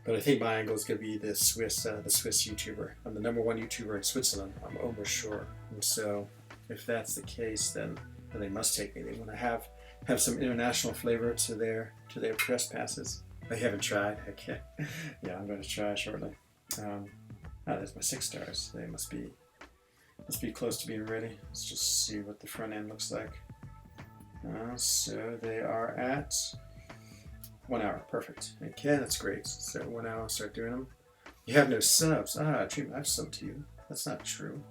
But I think my angle is going to be the Swiss YouTuber. I'm the #1 YouTuber in Switzerland. I'm almost sure. And so, if that's the case, then they must take me. They want to have some international flavor to their press passes. I haven't tried. Okay. Yeah, I'm going to try shortly. There's my 6 stars. They must be close to being ready. Let's just see what the front end looks like. So they are at 1 hour. Perfect. Okay, that's great. So 1 hour, I'll start doing them. You have no subs. Dream, I've subbed to you. That's not true.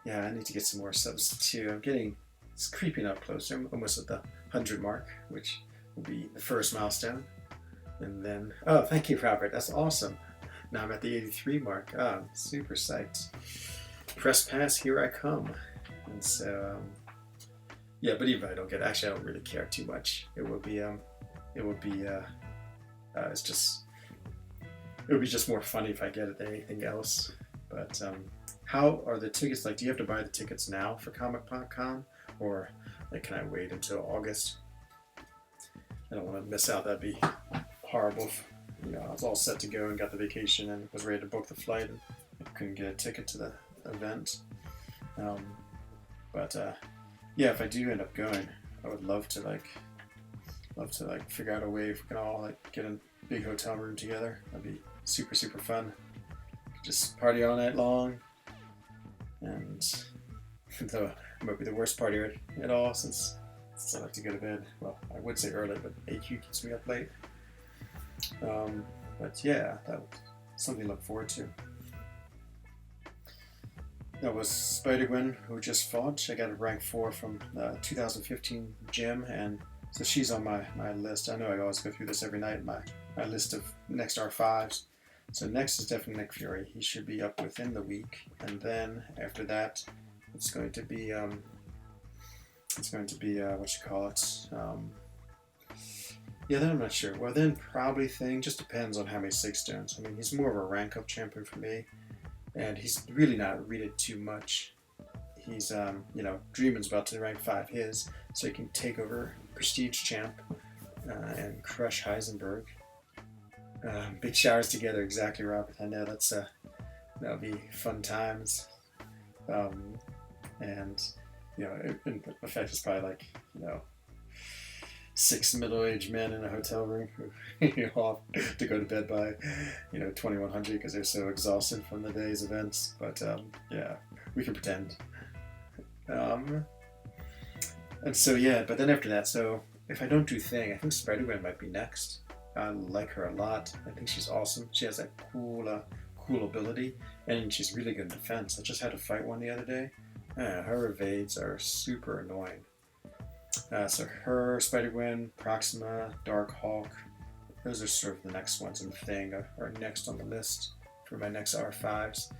Yeah, I need to get some more subs too. It's creeping up closer. I'm almost at the 100 mark, which will be the first milestone. And then, thank you, Robert. That's awesome. Now I'm at the 83 mark. Super psyched. Press pass, here I come. And so, yeah, but even if I don't get it, actually I don't really care too much. It would be just more funny if I get it than anything else. But how are the tickets like? Do you have to buy the tickets now for Comic-Con, or like can I wait until August? I don't want to miss out. That'd be horrible. I was all set to go and got the vacation and was ready to book the flight, and I couldn't get a ticket to the event. Yeah, if I do end up going, I would love to figure out a way if we can all get in a big hotel room together. That'd be super, super fun. Just party all night long, and though it might be the worst party at all since I like to go to bed. Well, I would say early, but AQ keeps me up late. But yeah, that was something to look forward to. That was Spider-Gwen, who just fought. I got a rank 4 from 2015 gym, and so she's on my list. I know I always go through this every night, my list of next R5s. So next is definitely Nick Fury. He should be up within the week, and then after that, it's going to be what you call it. Yeah, then I'm not sure. Well, then probably Thing. Just depends on how many 6 stones. I mean, he's more of a rank up champion for me, and he's really not rated too much. He's Dreamin's about to rank 5 his, so he can take over Prestige champ and crush Heisenberg. Big showers together, exactly, Robert. I know that'll be fun times. And in effect, it's probably 6 middle-aged men in a hotel room who all have to go to bed by 2100 because they're so exhausted from the day's events. But yeah, we can pretend. And so yeah, but then after that, so if I don't do Thing, I think Spider-Gwen might be next. I like her a lot. I think she's awesome. She has that cool ability, and she's really good in defense. I just had to fight one the other day. Her evades are super annoying. So her, Spider-Gwen, Proxima, Darkhawk, those are sort of the next ones in the Thing, are next on the list for my next R5s.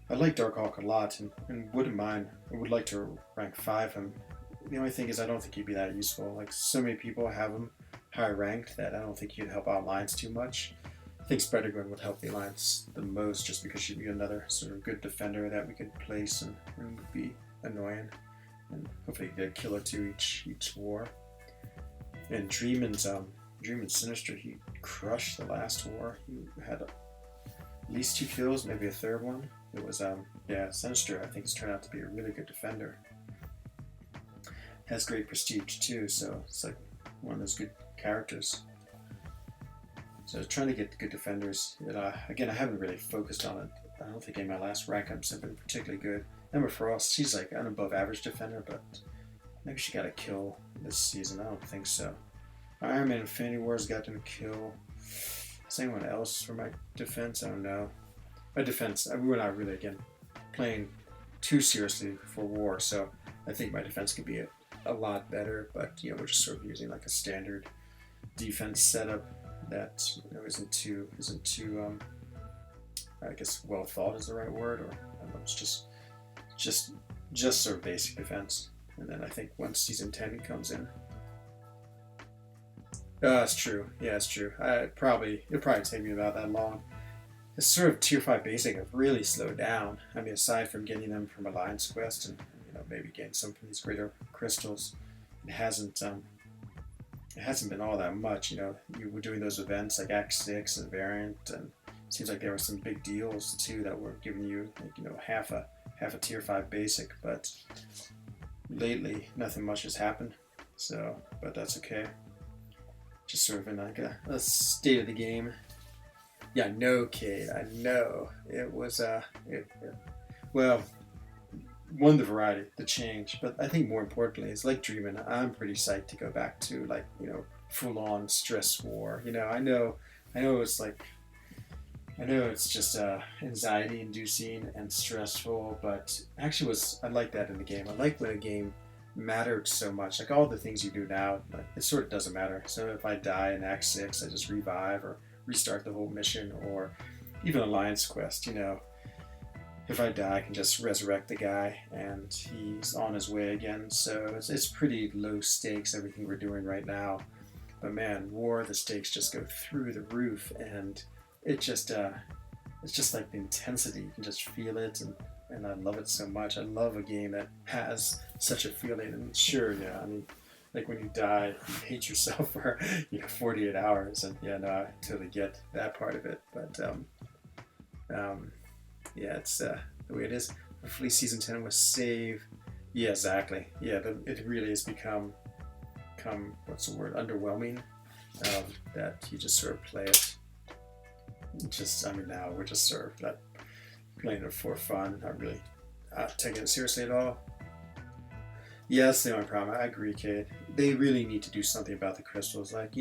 I like Darkhawk a lot and wouldn't mind. I would like to rank 5 him. The only thing is I don't think he'd be that useful. Like, so many people have him high ranked that I don't think he'd help out Lines too much. I think Spider-Gwen would help the Alliance the most just because she'd be another sort of good defender that we could place and would be annoying. And hopefully get a kill or 2 each war. And Dreamin's Sinister, he crushed the last war. He had at least 2 kills, maybe a third one. It was Sinister I think has turned out to be a really good defender. has great prestige too, so it's like one of those good characters. So trying to get good defenders. Again, I haven't really focused on it. I don't think any of my last rank ups have been particularly good. Emma Frost, she's like an above average defender, but maybe she got a kill this season. I don't think so. Iron Man Infinity Wars got them a kill. Is anyone else for my defense? I don't know. My defense, we're not really, again, playing too seriously for war, so I think my defense could be a lot better, but we're just sort of using like a standard defense setup that isn't too I guess well thought is the right word, or I don't know, it's just sort of basic defense. And then I think once season 10 comes in, it's true. Yeah, it's true. It'll probably take me about that long. It's sort of tier 5 basic have really slowed down. I mean, aside from getting them from Alliance Quest and maybe getting some from these greater crystals, it hasn't been all that much. You were doing those events like Act 6 and Variant, and it seems like there were some big deals too that were giving you half a tier 5 basic, but lately nothing much has happened. So, but that's okay. Just sort of in like a state of the game. Yeah, no, Cade. I know it was well, one, the variety, the change, but I think more importantly, it's like Dreamin'. I'm pretty psyched to go back to like full on stress war. I know it's just anxiety inducing and stressful, but actually I like that in the game. I like when a game mattered so much. Like all the things you do now, it sort of doesn't matter. So if I die in Act 6, I just revive or restart the whole mission, or even Alliance Quest, if I die, I can just resurrect the guy and he's on his way again. So it's pretty low stakes, everything we're doing right now. But man, war, the stakes just go through the roof, and it's just like the intensity. You can just feel it, and I love it so much. I love a game that has such a feeling. And sure, yeah, I mean, like when you die, you hate yourself for 48 hours, and I totally get that part of it. But yeah, it's the way it is. Hopefully, season 10 was save. Yeah, exactly. Yeah, it really has become what's the word? Underwhelming. That you just sort of play it. Now we're just sort of like playing it for fun, not really taking it seriously at all. Yeah, that's the only problem. I agree, Cade. They really need to do something about the crystals. Like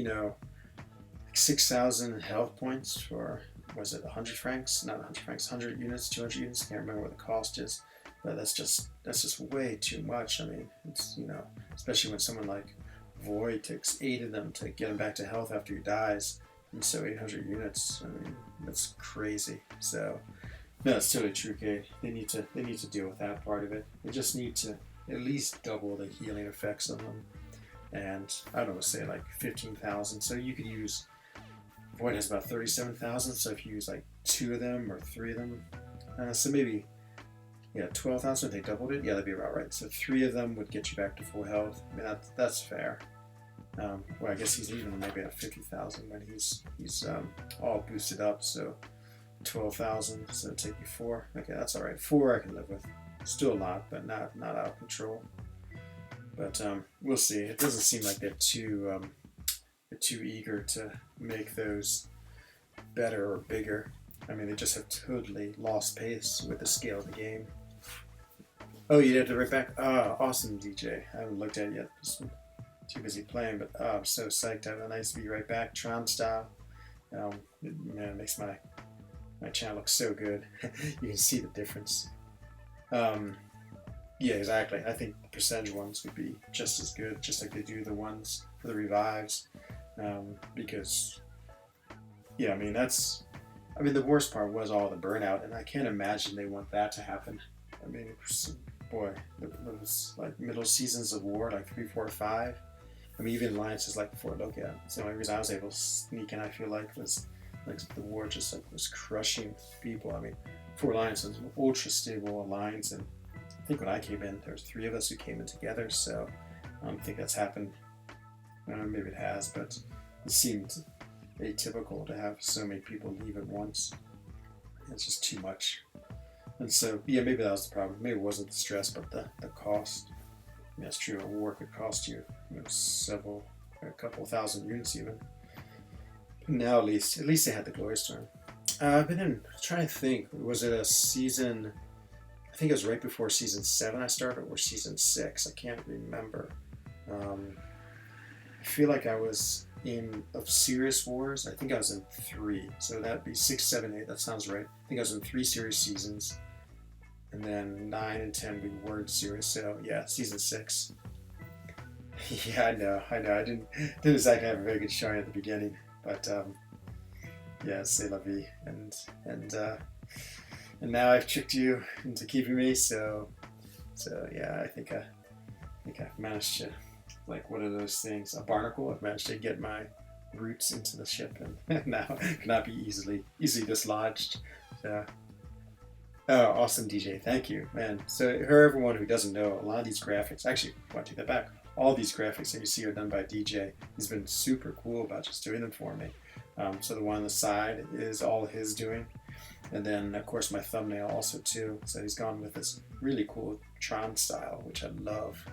6,000 health points for, was it 100 francs? Not 100 francs, 100 units, 200 units. I can't remember what the cost is, but that's just way too much. I mean, it's especially when someone like Void takes 8 of them to get him back to health after he dies, and so 800 units. I mean, that's crazy. So no, it's totally true, Cade. They need to deal with that part of it. They just need to at least double the healing effects of them, and I don't know, say like 15,000. So you could use, Void has about 37,000. So if you use like 2 of them or 3 of them, so maybe 12,000 if they doubled it. Yeah, that'd be about right. So 3 of them would get you back to full health. I mean, that's fair. Well, I guess he's even maybe at 50,000 when he's all boosted up. So 12,000. So it'd take you 4. Okay, that's all right. 4 I can live with. Still a lot, but not out of control. But we'll see. It doesn't seem like they're too eager to make those better or bigger. I mean, they just have totally lost pace with the scale of the game. Oh, you did it right back? Awesome, DJ. I haven't looked at it yet. Just too busy playing, but I'm so psyched to have a nice be right back Tron style. It makes my channel look so good. You can see the difference. Yeah, exactly. I think the percentage ones would be just as good, just like they do the ones for the revives. Because, yeah, I mean, the worst part was all the burnout, and I can't imagine they want that to happen. I mean, boy, those like middle seasons of war, like 3, 4, 5. I mean, even Alliances like before Loki. It's the only reason I was able to sneak in, I feel like, was like the war just like was crushing people. I mean, 4 Alliances was an ultra stable alliance, and I think when I came in, there was 3 of us who came in together, so I don't think that's happened. Maybe it has, but it seemed atypical to have so many people leave at once. It's just too much. And so, yeah, maybe that was the problem. Maybe it wasn't the stress, but the cost. That's true. A war could cost you, a couple thousand units even. But now at least they had the Glory Storm. But then trying to think, was it a season? I think it was right before season 7 I started, or season 6. I can't remember. I feel like I was in of Serious Wars. I think I was in 3, so that'd be 6, 7, 8. That sounds right. I think I was in 3 series seasons, and then 9 and 10 we weren't serious. So yeah, season 6. Yeah, I know. I didn't exactly have a very good showing at the beginning, but yeah, c'est la vie, and now I've tricked you into keeping me. So yeah, I think I've managed to, like, what are those things? A barnacle. I've managed to get my roots into the ship, and now cannot be easily dislodged. So, oh, awesome, DJ. Thank you, man. So, for everyone who doesn't know, a lot of these graphics, actually, I want to take that back. All these graphics that you see are done by DJ. He's been super cool about just doing them for me. So the one on the side is all his doing. And then, of course, my thumbnail also, too. So he's gone with this really cool Tron style, which I love.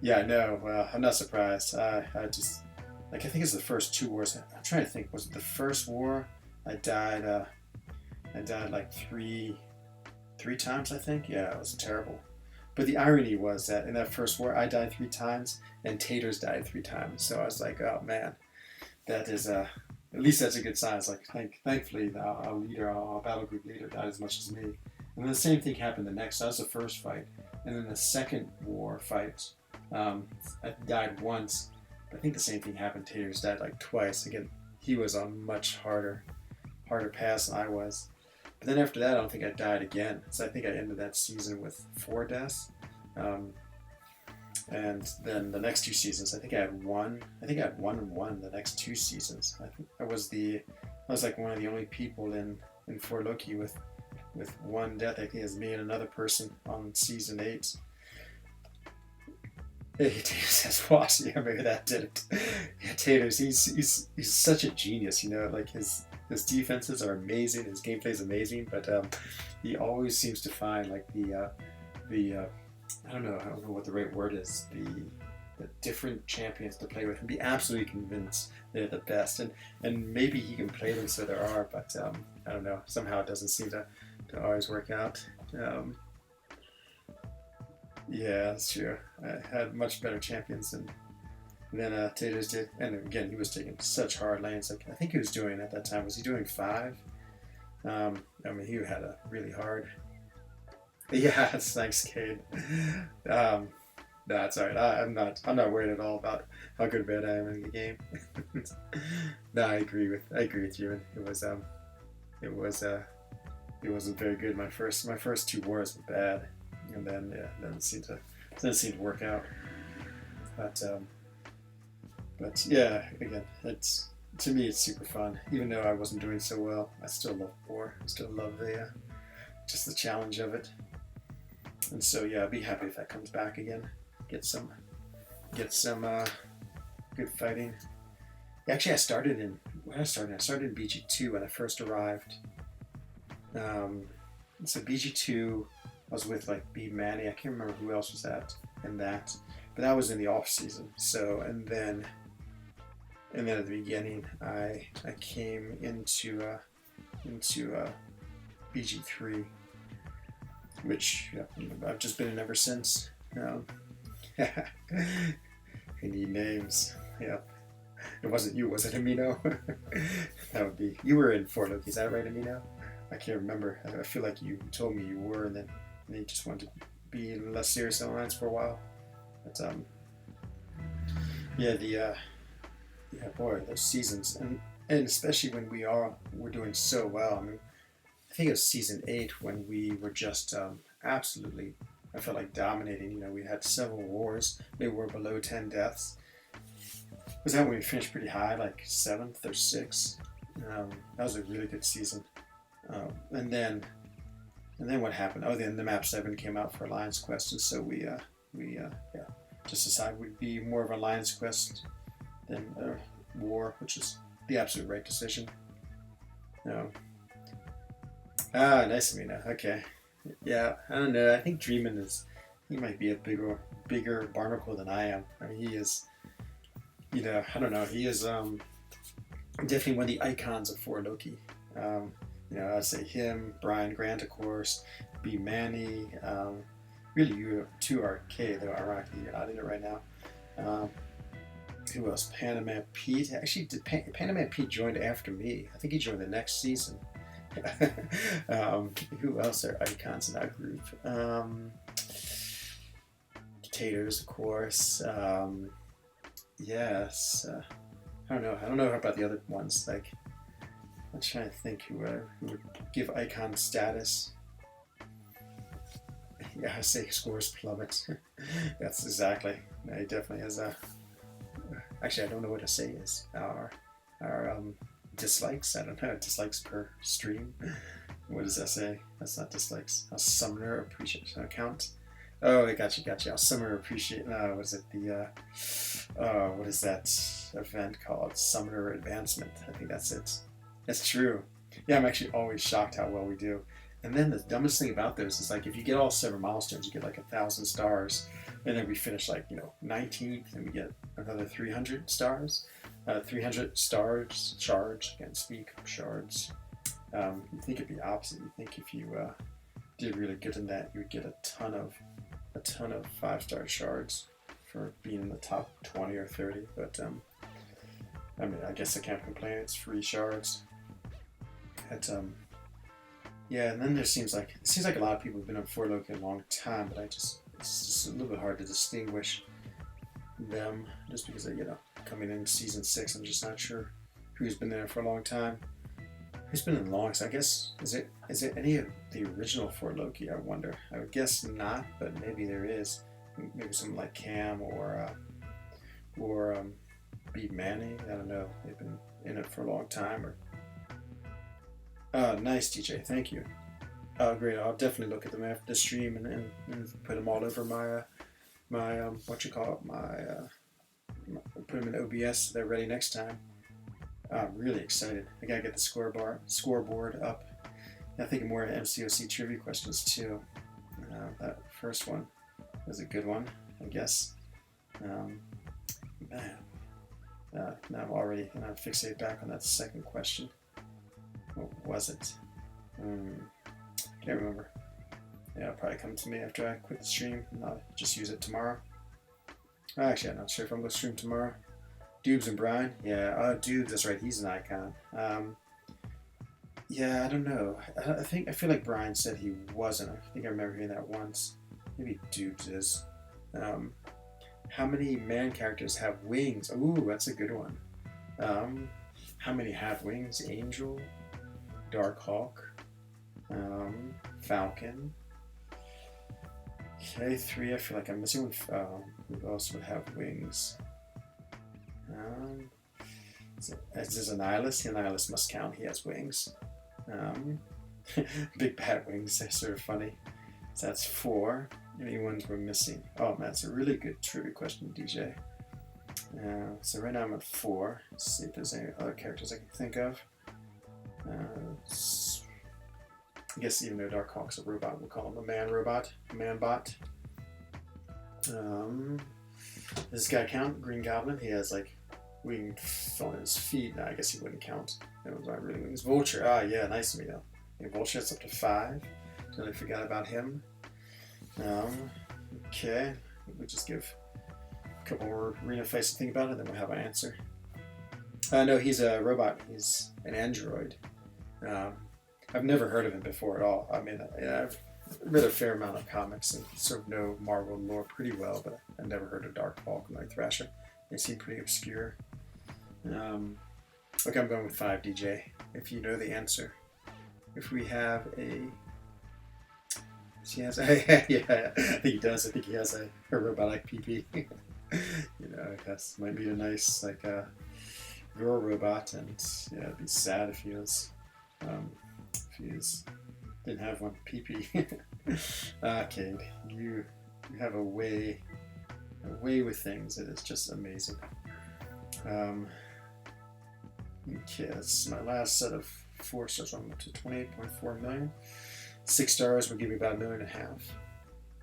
Yeah, no, well, I'm not surprised. I just, like, I think it's the first 2 wars. I'm trying to think, was it the first war? I died like three times, I think. Yeah, it was terrible. But the irony was that in that first war, I died 3 times, and Taters died 3 times. So I was like, oh man, that is at least that's a good sign. It's like, thankfully, our leader, our battle group leader, died as much as me. And then the same thing happened the next. That was the first fight, and then the second war fight, I died once. I think the same thing happened. Taters died like twice. Again, he was on much harder pass than I was. But then after that, I don't think I died again. So I think I ended that season with 4 deaths. And then the next 2 seasons, I think I had 1. I think I had 1 and 1 the next 2 seasons. I think I was like one of the only people in For Loki with 1 death. I think it was me and another person on season 8. Hey, Tater says, "What? Yeah, maybe that did it." Yeah, Taters, he's such a genius. You know, like his defenses are amazing, his gameplay is amazing, but he always seems to find like the I don't know what the right word is, the different champions to play with, and be absolutely convinced they're the best, and maybe he can play them so there are, but I don't know, somehow it doesn't seem to always work out. Yeah, that's true. I had much better champions than Taters did, and again, he was taking such hard lanes. Like, I think he was doing at that time. Was he doing 5? I mean, he had a really hard. Yeah, thanks, Cade. That's alright. I'm not worried at all about how good or bad I am in the game. No, I agree with you. It wasn't very good. My first 2 wars were bad, and then it seemed to work out. But yeah, again, to me it's super fun. Even though I wasn't doing so well, I still love war. I still love just the challenge of it. And so yeah, I'd be happy if that comes back again. Get some good fighting. Actually, I started in BG2 when I first arrived. So BG2, I was with like B Manny. I can't remember who else was in that, but that was in the off season. So and then at the beginning, I came into BG3, which I've just been in ever since. I need names. Yeah. It wasn't you, was it, Amino? That would be. You were in For Loki, is that right, Amino? I can't remember. I feel like you told me you were, and then you just wanted to be less serious in Alliance for a while. But boy, those seasons, and especially when we're doing so well. I mean, I think it was season 8 when we were just absolutely, I felt like dominating. You know, we had several wars. They were below 10 deaths. Was that when we finished pretty high, like 7th or 6th? That was a really good season. And then what happened? Oh, then the map 7 came out for Alliance Quest, and so we just decided we'd be more of an Alliance Quest than war, which is the absolute right decision. Nice, Amina. Okay. Yeah, I don't know. I think he might be a bigger barnacle than I am. I mean, he is, I don't know. He is definitely one of the icons of For Loki. Um, I'd say him, Brian Grant, of course, B. Manny. Really, you two are K, though ironically you're not in it right now. Um, who else? Panama Pete. Actually, Panama Pete joined after me. I think he joined the next season. Who else are icons in that group? Potatoes, of course. Yes. I don't know. I don't know about the other ones. Like, I'm trying to think who would give icon status. Yeah, I say scores plummet. That's exactly. No, he definitely has a. Actually, I don't know what to say is our dislikes. I don't know, dislikes per stream. What does that say? That's not dislikes. A summoner appreciation account. Oh, I got you. I'll summoner appreciate. Was it the what is that event called? Summoner advancement. I think that's it. That's true. Yeah, I'm actually always shocked how well we do. And then the dumbest thing about those is like if you get all 7 milestones, you get like 1,000 stars, and then we finish like 19th, and we get another 300 stars, 300 stars shards. Can't speak shards. You think it'd be opposite. You think if you did really good in that, you would get a ton of 5-star shards for being in the top 20 or 30. But I mean, I guess I can't complain. It's free shards. Yeah, and then it seems like a lot of people have been on For Loki a long time, but it's just a little bit hard to distinguish them just because coming in season 6, I'm just not sure who's been there for a long time. Who's been in the longest? I guess is it any of the original For Loki? I wonder. I would guess not, but maybe there is. Maybe someone like Cam or Beat Manny. I don't know. They've been in it for a long time. Or nice, DJ. Thank you. Oh, great. I'll definitely look at them after the stream and put them all over my what you call it, put them in OBS so they're ready next time. I'm really excited. I gotta get the scoreboard up. I'm thinking more MCOC trivia questions too. That first one was a good one, I guess. Man, now I'm already fixated back on that second question. What was it? Can't remember. Yeah, it'll probably come to me after I quit the stream, and I'll just use it tomorrow. Actually, I'm not sure if I'm going to stream tomorrow. Dubes and Brian? Yeah, Dubes, that's right, he's an icon. Yeah, I don't know. I feel like Brian said he wasn't. I think I remember hearing that once. Maybe Dubes is. How many man characters have wings? Ooh, that's a good one. How many have wings? Angel, Darkhawk, Falcon. Okay, 3. I feel like I'm missing one. Who else would have wings? This is Annihilus. The Annihilus must count. He has wings. Big bad wings. They're sort of funny. So that's 4. Any ones we're missing? Oh man, that's a really good trivia question, DJ. So right now I'm at 4. Let's see if there's any other characters I can think of. I guess even though Darkhawk's a robot, we'll call him a man robot, a man bot. Does this guy count? Green Goblin? He has like winged on his feet. No, I guess he wouldn't count. Those aren't really wings. Vulture. Yeah, nice to meet him. Yeah, Vulture, that's up to 5. Totally forgot about him. Okay, we'll just give a couple more arena fights to think about it, then we'll have an answer. No, he's a robot. He's an android. I've never heard of him before at all. I mean, I've read a fair amount of comics and sort of know Marvel lore pretty well, but I've never heard of Darkhawk and Night Thrasher. They seem pretty obscure. Okay, I'm going with 5, DJ. If you know the answer. If we have a... He has a... yeah, I think he does. I think he has a robotic PP. That might be a nice, like, girl robot, and yeah, it'd be sad if he didn't have one PP. Cade, you have a way with things. It is just amazing. Okay, that's my last set of 4 stars. I'm up to 28.4 million. 6 stars will give you about 1.5 million.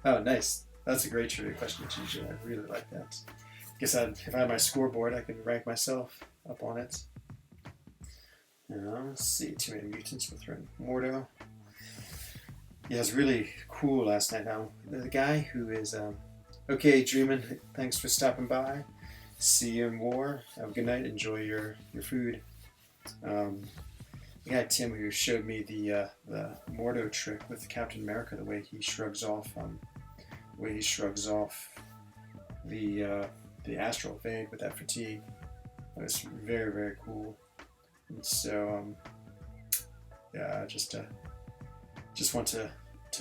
Oh, nice. That's a great trivia question, TJ. I really like that. Guess if I had my scoreboard, I could rank myself up on it. Let's see, Too Many Mutants with Mordo. Yeah, it was really cool last night. Now, the guy who is, okay, Dreamin', thanks for stopping by. See you in war. Have a good night. Enjoy your food. The guy Tim who showed me the Mordo trick with Captain America, the way he shrugs off, the astral evade with that fatigue. That was very, very cool. And so yeah, just want to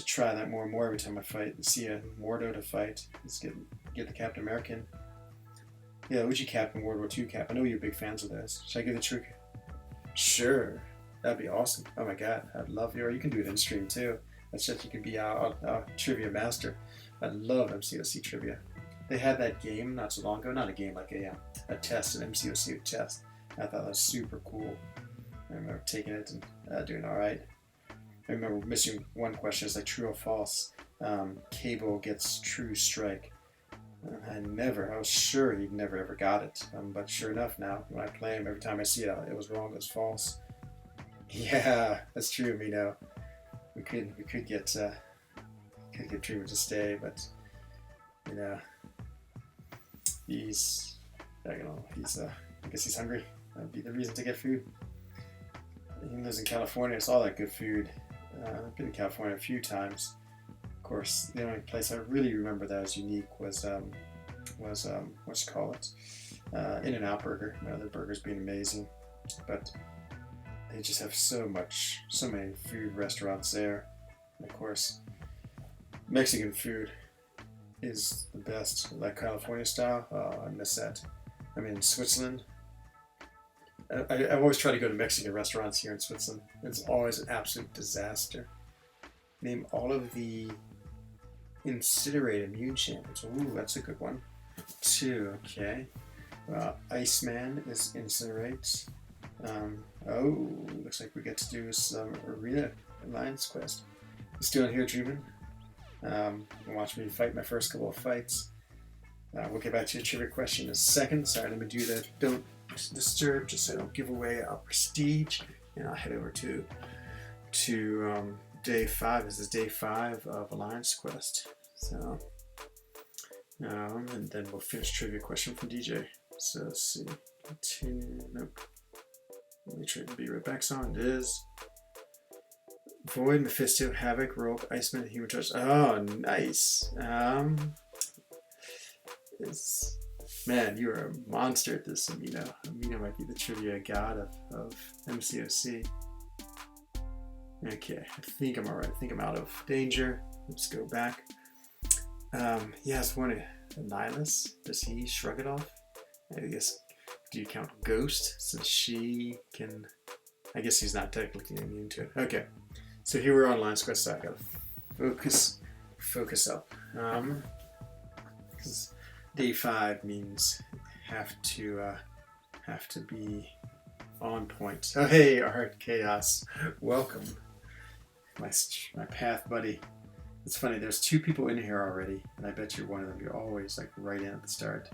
try that more and more every time I fight and see a Mordo to fight. Let's get the Captain American. Yeah, Uji Cap and World War II Cap. I know you're big fans of those. Should I give the trick? Sure. That'd be awesome. Oh my god, I'd love you. Or you can do it in stream too. That's just you can be a trivia master. I love MCOC trivia. They had that game not so long ago. Not a game, like a test, an MCOC test. I thought that was super cool. I remember taking it and doing all right. I remember missing one question. It's like true or false. Cable gets true strike. I was sure he'd never ever got it. But sure enough, now when I play him, every time I see it was wrong, it was false. Yeah, that's true. We know we could get Dreamer to stay, but you know he's I guess he's hungry. That'd be the reason to get food. He lives in California. It's all that good food. I've been to California a few times. Of course, the only place I really remember that was unique was In-N-Out Burger. You know, the burgers being amazing, but they just have so many food restaurants there. And of course, Mexican food is the best, like California style. Oh, I miss that. I'm in Switzerland. I've always tried to go to Mexican restaurants here in Switzerland. It's always an absolute disaster. Name all of the incinerated immune champions. Ooh, that's a good one. 2, okay. Iceman is incinerate. Looks like we get to do some arena alliance quest. Let's do it here, Dreamin'. Watch me fight my first couple of fights. We'll get back to your trivia question in a second. Sorry, let me do the don't disturb just so I don't give away our prestige. And I'll head over to day 5. This is day 5 of Alliance Quest. So, and then we'll finish trivia question from DJ. So let's see. Continue. Nope. Let me try to be right back. Song it is. Void, Mephisto, Havoc, Rogue, Iceman, Human Torch. Oh, nice. Man, you are a monster at this, Amino. Amino might be the trivia god of MCOC. Okay, I think I'm alright. I think I'm out of danger. Let's go back. Yes, one Nihilus. Does he shrug it off? I guess, do you count Ghost since she can? I guess he's not technically immune to it. Okay, so here we're on Alliance Quest, so I gotta focus up. Because day 5 means have to be on point. Oh hey, Art Chaos, welcome, my path buddy. It's funny. There's 2 people in here already, and I bet you're one of them. You're always like right in at the start.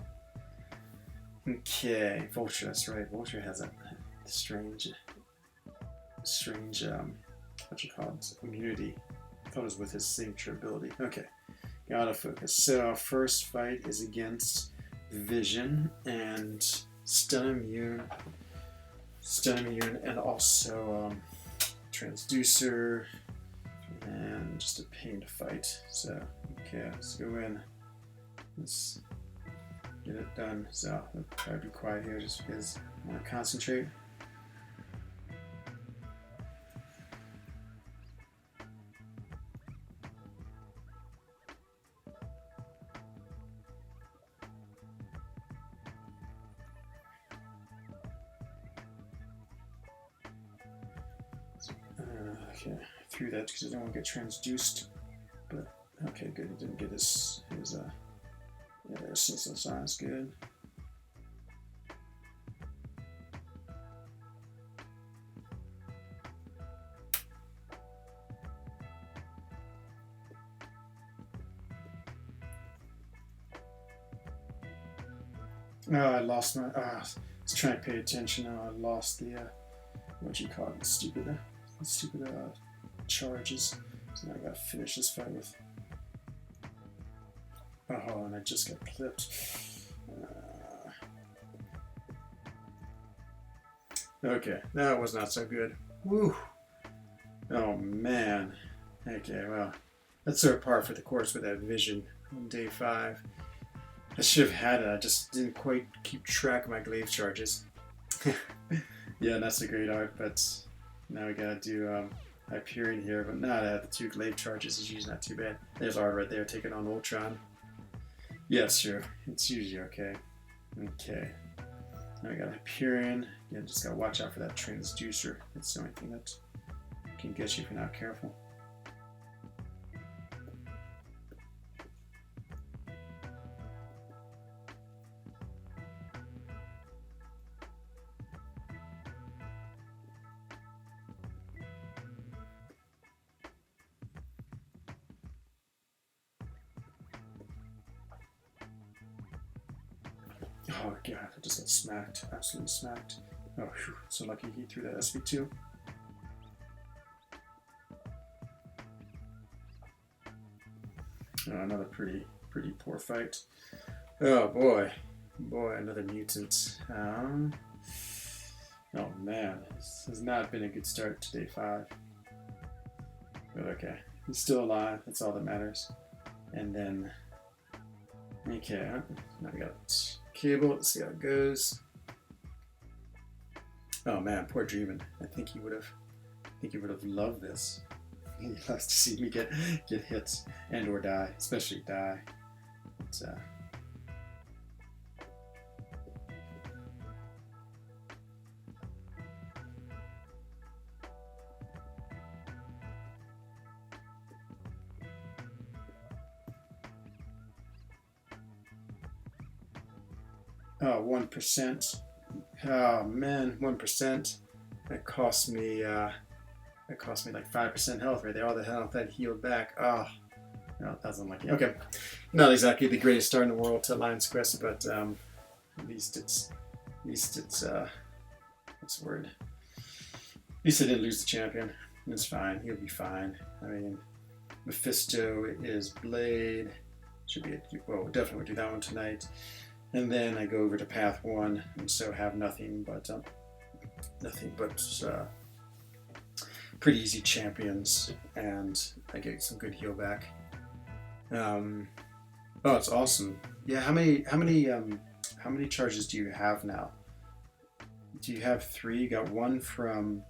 Okay, Vulture. That's right. Vulture has a strange, what you call it? Immunity. I thought it was with his signature ability. Okay, gotta focus. So our first fight is against Vision and Stun Immune, and also Transducer, and just a pain to fight. So okay, let's go in. Let's get it done. So I'll try to be quiet here just because I want to concentrate. Okay, through that because I don't want to get transduced. But okay, good. He didn't get his that's good. Oh, I lost my. I was trying to pay attention. Oh, I lost the. What you call it? The stupid charges. So now I gotta finish this fight with. Oh, and I just got clipped. Okay, that was not so good. Woo! Oh man. Okay, well, that's sort of par for the course with that vision on day 5. I should have had it. I just didn't quite keep track of my glaive charges. Yeah, that's a great art, but now we gotta do Hyperion here. But now to have the 2 glaive charges is usually not too bad. There's art right there taking on Ultron. Yeah, sure. It's usually okay. Okay. Now we got Hyperion. Yeah, just gotta watch out for that transducer. That's the only thing that can get you if you're not careful. Oh god, I just got smacked. Absolutely smacked. Oh, whew. So lucky he threw that SV2. Oh, another pretty poor fight. Oh boy. Boy, another mutant. Oh man, this has not been a good start to day 5. But okay, he's still alive. That's all that matters. And then, okay, now we got Cable. Let's see how it goes. Oh man, poor Dreamin'. I think he would have loved this. He loves to see me get hit and or die, especially die. But, 1%. Oh man, 1%. That cost me like 5% health right there. All the health that healed back. Oh, no, that was unlucky. Okay, not exactly the greatest start in the world to Lion's Quest, but at least it's what's the word? At least I didn't lose the champion. It's fine. He'll be fine. I mean, Mephisto is Blade. Should be well, we'll definitely do that one tonight. And then I go over to Path 1, and so have nothing but pretty easy champions, and I get some good heal back. Oh, it's awesome. Yeah, how many charges do you have now? Do you have 3? You got 1 from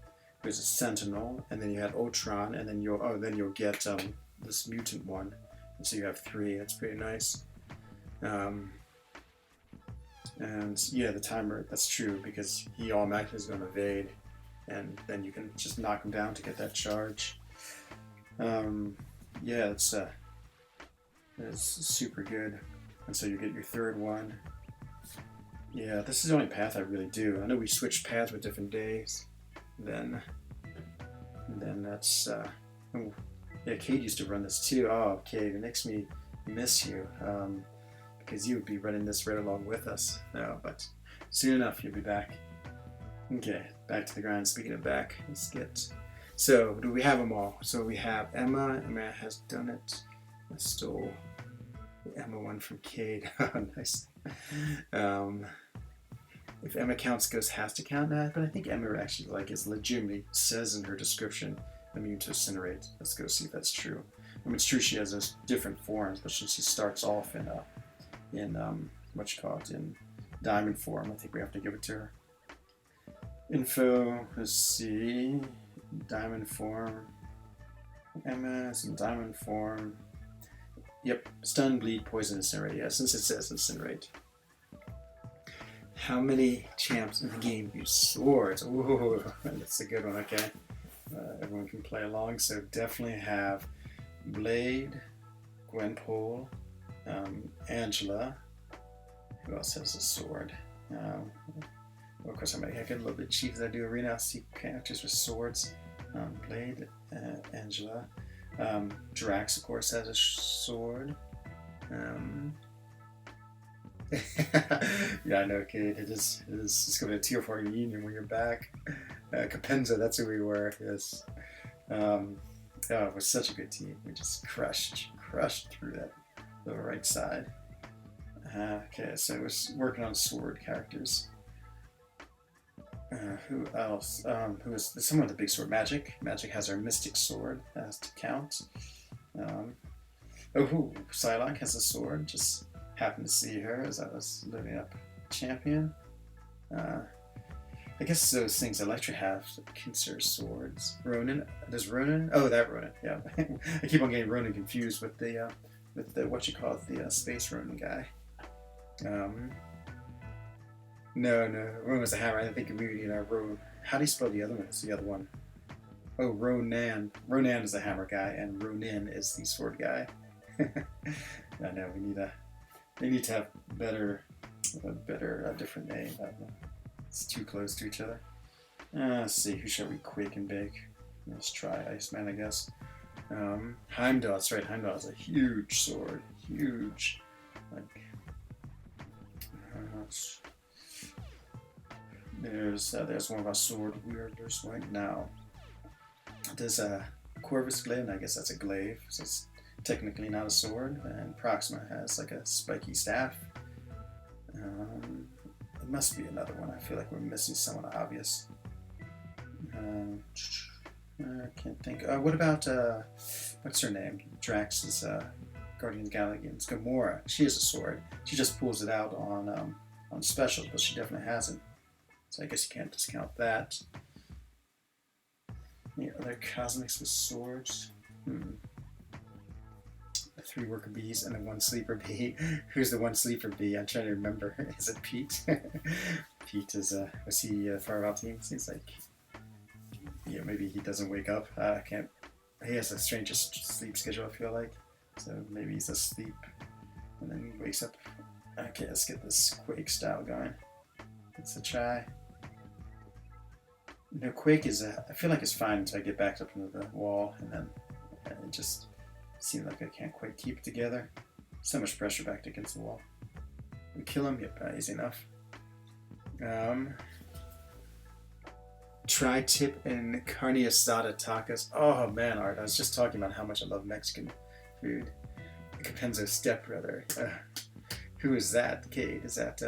there's a Sentinel, and then you had Ultron, and then you'll get this mutant one, and so you have 3. That's pretty nice. And yeah, the timer, that's true, because he automatically is going to evade, and then you can just knock him down to get that charge. Yeah, it's super good. And so you get your 3rd one. Yeah, this is the only path I really do. I know we switched paths with different days. Then that's oh, yeah, Cade used to run this too. Oh, Cade, it makes me miss you. Because you would be running this right along with us. No, but soon enough you'll be back. Okay, back to the grind. Speaking of back, let's get. So, do we have them all? So we have Emma. Emma has done it. I stole the Emma one from Cade. Nice. If Emma counts, Ghost has to count that, but I think Emma actually is legitimately says in her description immune to incinerate. Let's go see if that's true. I mean, it's true she has those different forms, but since she starts off in in diamond form, I think we have to give it to her. Info, let's see, diamond form, MS in diamond form. Yep, stun, bleed, poison, incinerate. Yeah, since it says incinerate. How many champs in the game use swords? Ooh, that's a good one. Okay, everyone can play along. So definitely have Blade, Gwenpool, Angela. Who else has a sword? Well, of course, I get a little bit cheap as I do arena. I'll see characters with swords. Blade, Angela. Drax, of course, has a sword. Yeah, I know, Kate. It's gonna be a tier 4 reunion when you're back. Capenza, that's who we were. Yes. Um, oh, it was such a good team. We just crushed through that the right side. Okay, so I was working on sword characters. Who else? Who is someone with a big sword? Magic. Magic has her mystic sword. That has to count. Um, Psylocke has a sword. Just happened to see her as I was loading up champion. Uh, I guess those things Electra have consider swords. Ronin. There's Ronin. Oh, that Ronin. Yeah. I keep on getting Ronin confused with the what you call it, the space Ronin guy. Um, no, Ronin was a hammer. I think we need a Ro. How do you spell the other one? It's the other one. Oh, Ronan. Ronan is the hammer guy, and Ronin is the sword guy. I know we need a. They need to have a different name. I don't know. It's too close to each other. Let's see. Who shall we quake and bake? Let's try Iceman, I guess. Heimdall. That's right. Heimdall is a huge sword. Huge. Like. There's one of our sword wielders right now. There's a Corvus Glaive, I guess that's a glaive, so it's technically not a sword. And Proxima has like a spiky staff. It must be another one. I feel like we're missing someone obvious. I can't think. What about what's her name? Drax's Guardian of the Galaxy. It's Gamora. She has a sword. She just pulls it out on specials, but she definitely has it. So I guess you can't discount that. Any other cosmics with swords? The 3 worker bees and the 1 sleeper bee. Who's the 1 sleeper bee? I'm trying to remember. Is it Pete? Pete is was he far out team? Seems like maybe he doesn't wake up. I can't. He has the strangest sleep schedule, I feel like. So maybe he's asleep and then he wakes up. Okay, let's get this Quake style going. It's a try. Quake is I feel like it's fine until I get backed up into the wall, and then it just seems like I can't quite keep it together. So much pressure backed against the wall. We kill him. Yep, easy enough. Tri-tip and carne asada tacos. Oh man, Art, I was just talking about how much I love Mexican food. Capenzo stepbrother. Who is that? Kate? Is that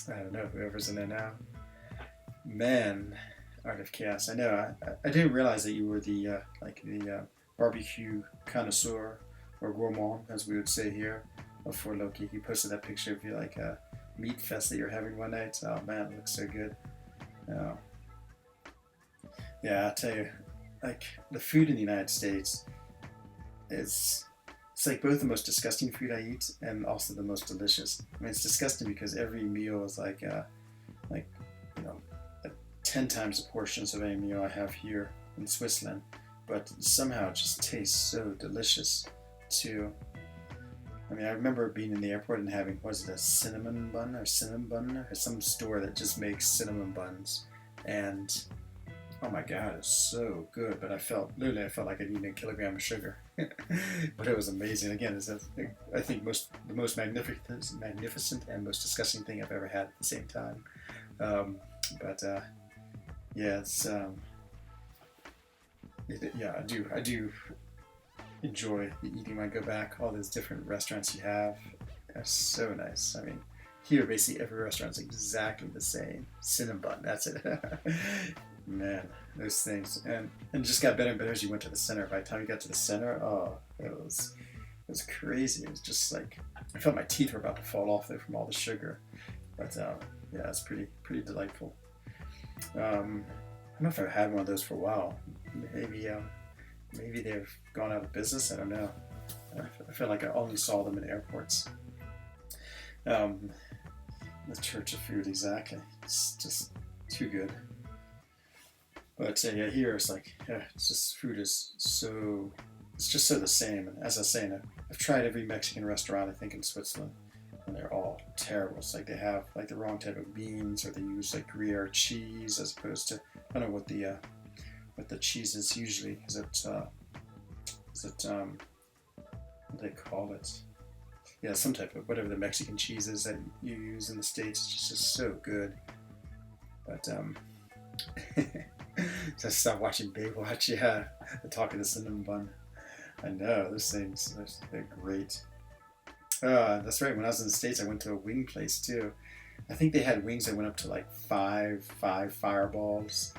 I don't know, whoever's in there now. Man, Art of Chaos. I know. I didn't realize that you were the barbecue connoisseur or gourmand, as we would say here, before Loki. He posted that picture of you like a meat fest that you're having one night. Oh man, it looks so good. Oh. Yeah, I'll tell you, like the food in the United States is. It's like both the most disgusting food I eat and also the most delicious. I mean, it's disgusting because every meal is like 10 times the portions of any meal I have here in Switzerland, but somehow it just tastes so delicious too. I mean, I remember being in the airport and having, was it a cinnamon bun or some store that just makes cinnamon buns, and oh my god, it's so good. But I felt like I'd eaten a kilogram of sugar. But it was amazing. Again, I think the most magnificent and most disgusting thing I've ever had at the same time. It's I do enjoy the eating when I go back. All those different restaurants you have are so nice. I mean, here basically every restaurant's exactly the same. Cinnabon, that's it. Man, those things, and it just got better and better as you went to the center. By the time you got to the center, it was crazy. It was just like I felt my teeth were about to fall off there from all the sugar. But it's pretty delightful. I don't know if I've had one of those for a while. Maybe they've gone out of business. I don't know. I feel like I only saw them in airports. The Church of Food, exactly. It's just too good. But here it's like, it's just food is so, it's just so the same. And as I was saying, I've tried every Mexican restaurant I think in Switzerland, and they're all terrible. It's like they have like the wrong type of beans, or they use like Gruyere cheese as opposed to, I don't know what the cheese is usually. Is it what do they call it? yeah, some type of whatever the Mexican cheese is that you use in the States. It's just so good. But so I stopped watching Baywatch. Yeah, the Talk of the Cinnamon Bun. I know those things. They're great. That's right. When I was in the States, I went to a wing place too. I think they had wings that went up to like five fireballs.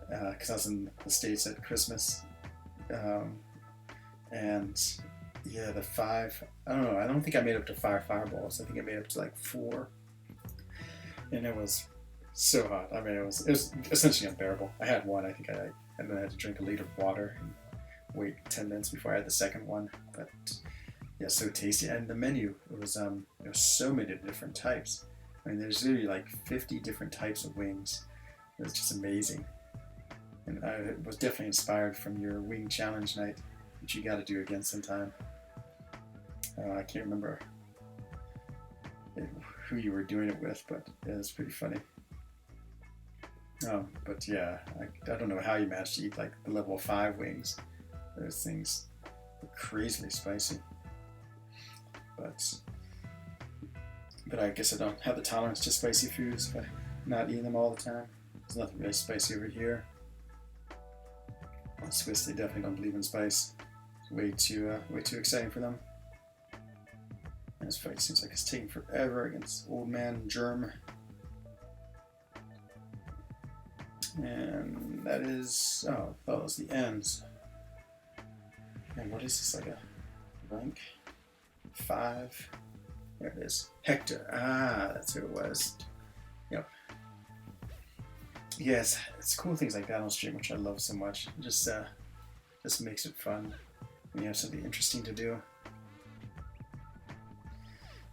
Because I was in the States at Christmas, and yeah, the five. I don't know. I don't think I made up to 5 fireballs. I think I made up to like 4, and it was so hot. I mean, it was essentially unbearable. I had one. I think and then I had to drink a liter of water and wait 10 minutes before I had the second one. But yeah, so tasty. And the menu, it was there were so many different types. I mean, there's literally like 50 different types of wings. It was just amazing. And I was definitely inspired from your wing challenge night, which you got to do again sometime. I can't remember who you were doing it with, but it was pretty funny. But yeah, I don't know how you managed to eat like the level 5 wings. Those things are crazily spicy. But I guess I don't have the tolerance to spicy foods if I'm not eating them all the time. There's nothing really spicy over here. In Swiss, they definitely don't believe in spice. It's way too exciting for them. And this fight seems like it's taking forever against Old Man Germ. And that is, that was the ends. And what is this, like a rank? 5. There it is. Hector. That's who it was. Yep. Yes, it's cool things like that on stream, which I love so much. It just makes it fun when you have something interesting to do.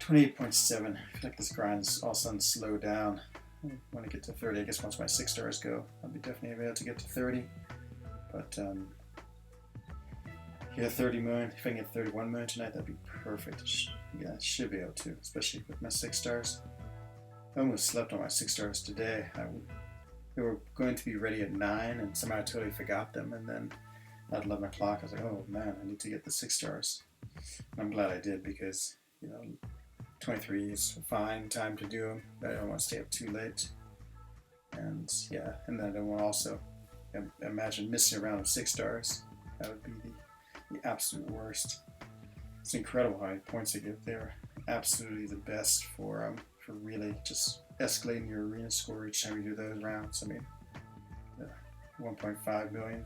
28.7. I feel like this grind is all of a sudden slow down. I want to get to 30. I guess once my 6 stars go, I'll be definitely able to get to 30. But yeah, 30 moon. If I can get 31 moon tonight, that'd be perfect. Yeah, I should be able to, especially with my 6 stars. I almost slept on my 6 stars today. They were going to be ready at 9, and somehow I totally forgot them. And then at 11 o'clock, I was like, oh man, I need to get the 6 stars. And I'm glad I did, because 23 is a fine time to do them. But I don't want to stay up too late. And yeah, and then I don't want to also imagine missing around with 6 stars. That would be the absolute worst. It's incredible how many points they give there. Absolutely the best for really just escalating your arena score each time you do those rounds. I mean, 1.5 million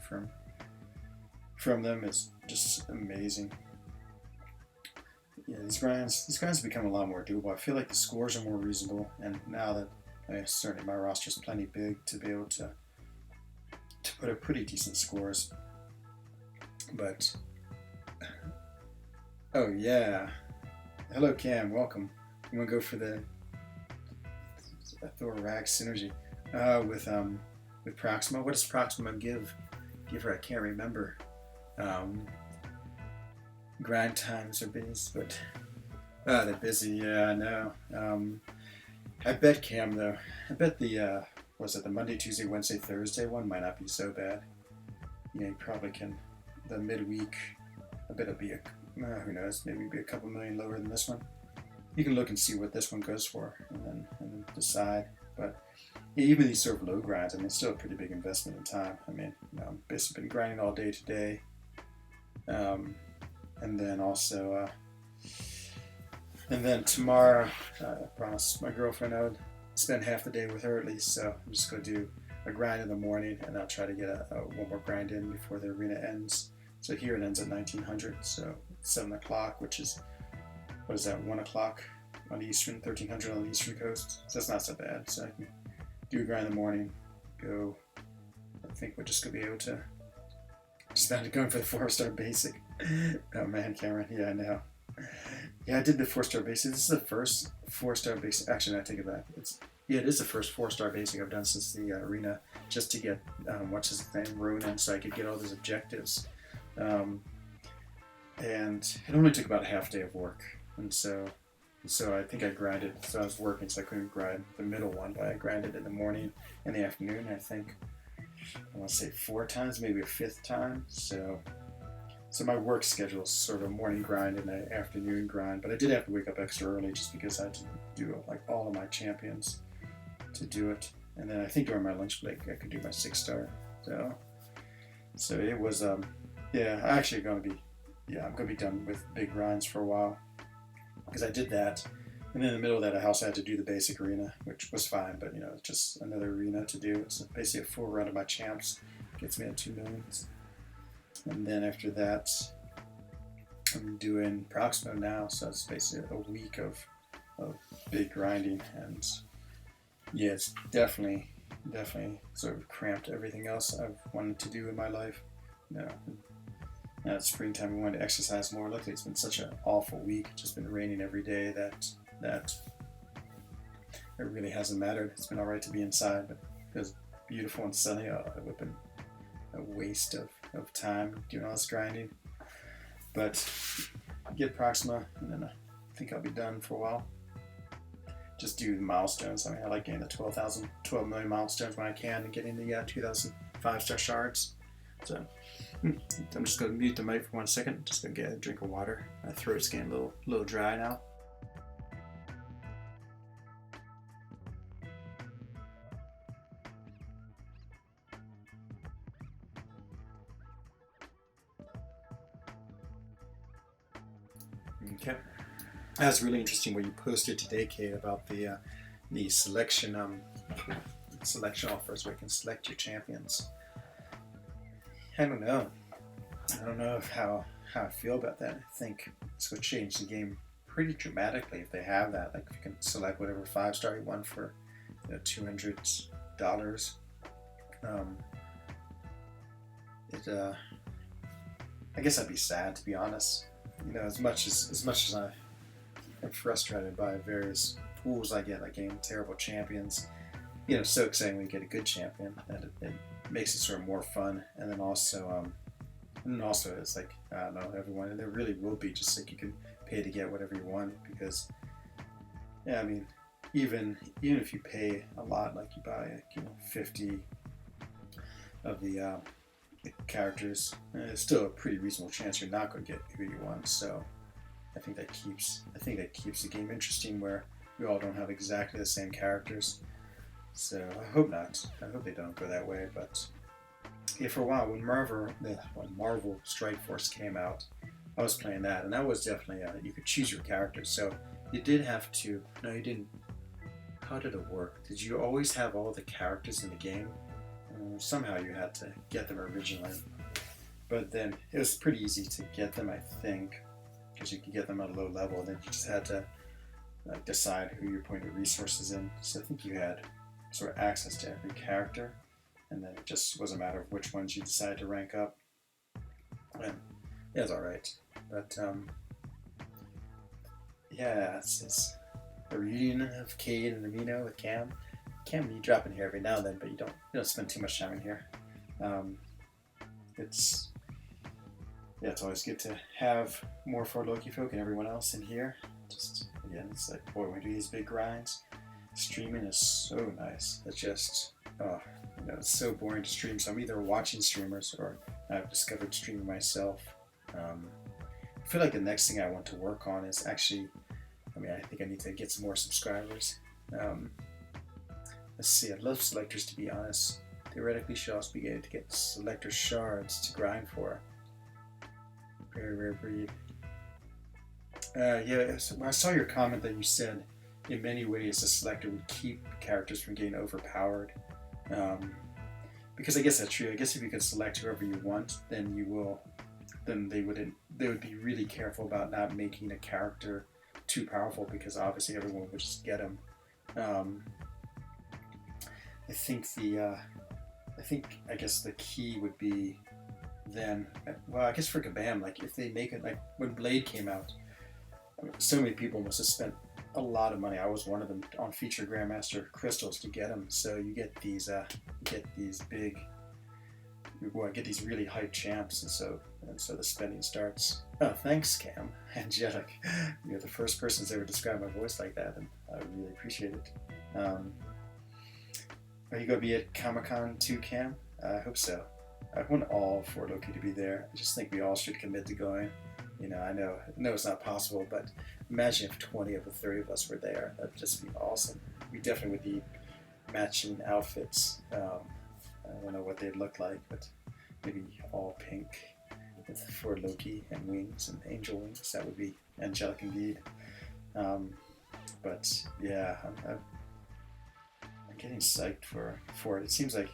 from them is just amazing. Yeah, these grinds have become a lot more doable. I feel like the scores are more reasonable, and now that certainly my roster is plenty big to be able to put up pretty decent scores. But oh yeah, hello Cam, welcome. I'm gonna go for the Thor Rag synergy with Proxima. What does Proxima give her? I can't remember. Grind times are busy, but they're busy. Yeah, I know. I bet Cam though. I bet the the Monday, Tuesday, Wednesday, Thursday one might not be so bad. You probably can. The midweek, I bet it'll be who knows, maybe be a couple million lower than this one. You can look and see what this one goes for, and then decide. But even these sort of low grinds, I mean, it's still a pretty big investment in time. I mean, I've basically been grinding all day today, and then also, and then tomorrow, I promised my girlfriend I would spend half the day with her at least. So I'm just going to do a grind in the morning, and I'll try to get one more grind in before the arena ends. So here it ends at 1900, so 7 o'clock, which is, what is that, 1 o'clock on the Eastern, 1300 on the Eastern coast. So that's not so bad. So I can do a grind in the morning, go, I think we're just going to be able to, just about going for the 4-star basic. Oh man, Cameron, yeah, I know. Yeah, I did the 4-star basic. This is the first 4-star basic, actually, I take it back. It is the first 4-star basic I've done since the arena, just to get, what's his name, Ronan, so I could get all those objectives. And it only took about a half day of work, and so I think I grinded, so I was working, so I couldn't grind the middle one, but I grinded in the morning and the afternoon, I think, I want to say 4 times, maybe a 5th time, so So my work schedule is sort of a morning grind and an afternoon grind, but I did have to wake up extra early just because I had to do like all of my champions to do it. And then I think during my lunch break I could do my 6-star. So it was yeah, I'm gonna be done with big grinds for a while because I did that. And then in the middle of that, I also had to do the basic arena, which was fine, but it's just another arena to do. It's basically a full run of my champs, gets me at 2 millions. And then after that, I'm doing Proximo now, so it's basically a week of big grinding, and yeah, it's definitely sort of cramped everything else I've wanted to do in my life. Now it's springtime, we wanted to exercise more. Luckily, it's been such an awful week. It's just been raining every day that it really hasn't mattered. It's been all right to be inside, but it was beautiful and sunny. It would have been a waste of time doing all this grinding. But get Proxima, and then I think I'll be done for a while. Just do the milestones. I mean, I like getting the 12 million milestones when I can, and getting the 2,000 5-star shards. So I'm just going to mute the mic for 1 second. Just going to get a drink of water. My throat's getting a little dry now. Okay, that's really interesting what you posted today, Kate, about the selection offers where you can select your champions. I don't know how I feel about that. I think it's going to change the game pretty dramatically if they have that. Like, if you can select whatever 5-star you want for $200. I guess I'd be sad, to be honest. As much as I am frustrated by various pools I get, like getting terrible champions, it's so exciting when you get a good champion, and it makes it sort of more fun. And then also it's like, I don't know, everyone, and there really will be just like you can pay to get whatever you want, because I mean, even if you pay a lot, like you buy 50 of the characters, it's still a pretty reasonable chance you're not going to get who you want. So I think that keeps the game interesting, where we all don't have exactly the same characters. So I hope not. I hope they don't go that way. But yeah, for a while when Marvel Strike Force came out, I was playing that, and that was definitely you could choose your characters. So you did have to. No, you didn't. How did it work? Did you always have all the characters in the game? Somehow you had to get them originally, but then it was pretty easy to get them, I think, because you could get them at a low level. Then you just had to decide who you're putting the resources in. So I think you had sort of access to every character, and then it just was a matter of which ones you decided to rank up. And yeah, it's all right, but yeah, it's a reunion of Cade and Amino with Cam. Cam, you drop in here every now and then, but you don't spend too much time in here. It's always good to have more for Loki folk and everyone else in here. Just again, it's like, boy, when we do these big grinds, streaming is so nice. It's just it's so boring to stream. So I'm either watching streamers or I've discovered streaming myself. I feel like the next thing I want to work on is actually, I think I need to get some more subscribers. Let's see, I'd love selectors, to be honest. Theoretically, should also be able to get selector shards to grind for. Very rare breed. So I saw your comment that you said in many ways the selector would keep characters from getting overpowered. Because I guess that's true. I guess if you could select whoever you want, then they would be really careful about not making a character too powerful, because obviously everyone would just get him. I guess the key would be then, well, I guess for Kabam, like if they make it, like when Blade came out, so many people must have spent a lot of money. I was one of them, on feature Grandmaster crystals to get them. So you get these really hyped champs, and so the spending starts. Oh, thanks, Cam. Angelic. You're the first person who's ever described my voice like that, and I really appreciate it. Are you going to be at Comic-Con too, Cam? I hope so. I want all 4 Loki to be there. I just think we all should commit to going. I know it's not possible, but imagine if 20 of the 30 of us were there. That'd just be awesome. We definitely would need matching outfits. I don't know what they'd look like, but maybe all pink with 4 Loki and wings and angel wings. That would be angelic indeed. But yeah, I'm getting psyched for it. It seems like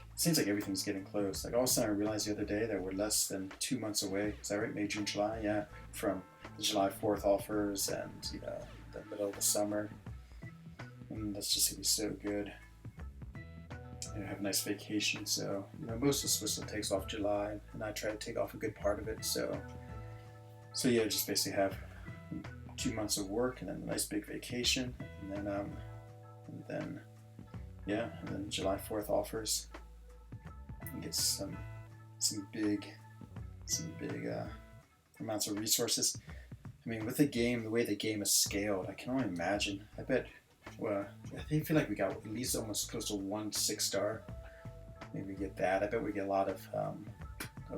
everything's getting close. Like all of a sudden I realized the other day that we're less than 2 months away. Is that right? May, June, July? Yeah, from the July 4th offers and the middle of the summer. And that's just gonna be so good. Have a nice vacation. So most of Switzerland takes off July, and I try to take off a good part of it. So yeah, just basically have 2 months of work and then a nice big vacation, and then July 4th offers and get some big amounts of resources. I mean, with the way the game is scaled, I can only imagine. I bet. Well, I feel like we got at least almost close to 1 6-star. Maybe we get that. I bet we get a lot of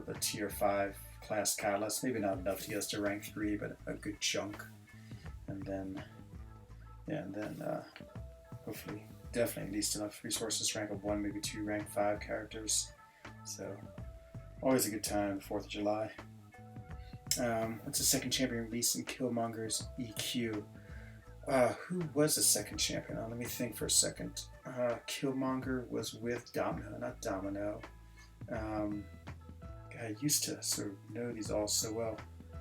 the tier 5 class catalysts. Maybe not enough to get us to rank 3, but a good chunk. And then hopefully, definitely at least enough resources to rank up 1, maybe 2 rank 5 characters. So always a good time, 4th of July. What's the second champion release in Killmonger's EQ? Who was the second champion? Let me think for a second. Killmonger was with Domino, not Domino. I used to sort of know these all so well.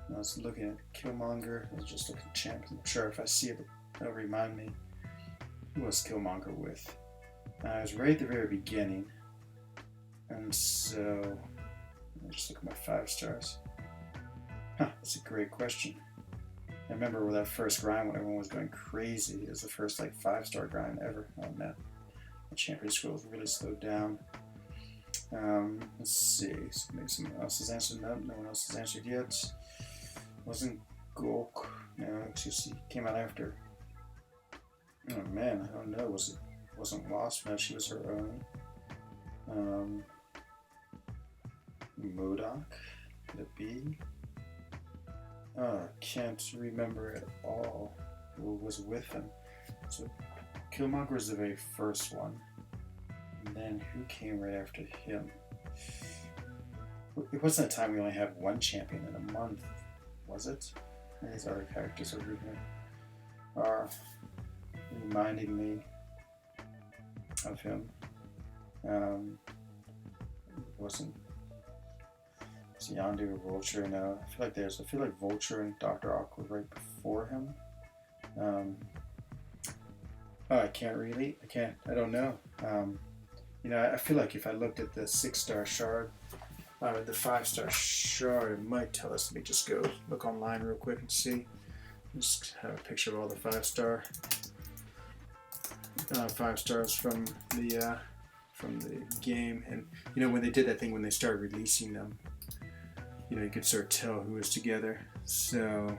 When I was looking at Killmonger, I was just looking at champions. I'm sure if I see it, it'll remind me. Who was Killmonger with? I was right at the very beginning. And so, let me just look at my 5 stars. That's a great question. I remember with that first grind when everyone was going crazy. It was the first 5-star grind ever. Oh no, the champion scrolls really slowed down. Let's see. So maybe someone else has answered. No one else has answered yet. Wasn't Gulk? No, he came out after. Oh man, I don't know. Wasn't Wasp? No, she was her own. MODOK? Could it be? Can't remember at all who was with him. So Killmonger was the very first one. And then who came right after him? It wasn't a time we only have 1 champion in a month, was it? And these other characters over here are reminding me of him. It wasn't Yondu or Vulture. No, I feel like Vulture and Dr. Ock were right before him. I don't know. I feel like if I looked at the 6-star shard, the 5-star shard, it might tell us. Let me just go look online real quick and see. Just have a picture of all the 5-star 5 stars from the game. And when they did that thing when they started releasing them, you could sort of tell who was together. So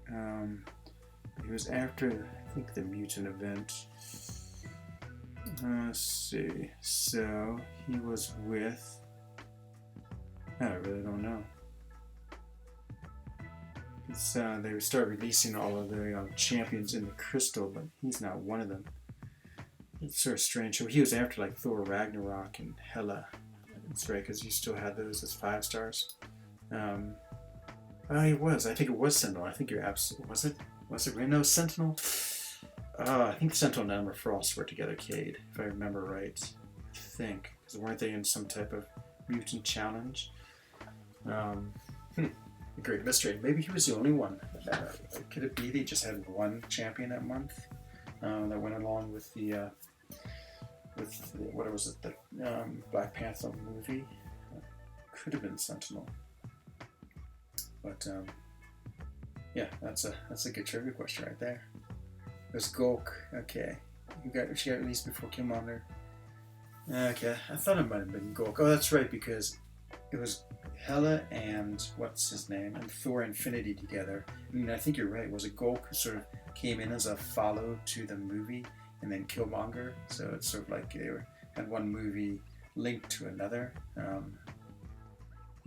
he was after, I think, the mutant event. Let's see. So he was with. I really don't know. They would start releasing all of the champions in the crystal, but he's not one of them. It's sort of strange. So he was after Thor Ragnarok and Hela. That's right, because you still had those as 5 stars. He was. I think it was Sentinel. I think you're absolutely. Was it Reno Sentinel? I think Sentinel and Emma Frost were together, Cade, if I remember right. I think. Because weren't they in some type of mutant challenge? A great mystery. Maybe he was the only one. Could it be they just had 1 champion that month that went along with the what was it? The Black Panther movie? Could have been Sentinel. But yeah, that's a good trivia question right there. There's Gulk. Okay, she got released before Killmonger. Okay, I thought it might have been Gulk. Oh, that's right, because it was Hela and what's his name and Thor Infinity together. I think you're right. Was it Gulk who sort of came in as a follow to the movie and then Killmonger? So it's sort of like they had one movie linked to another.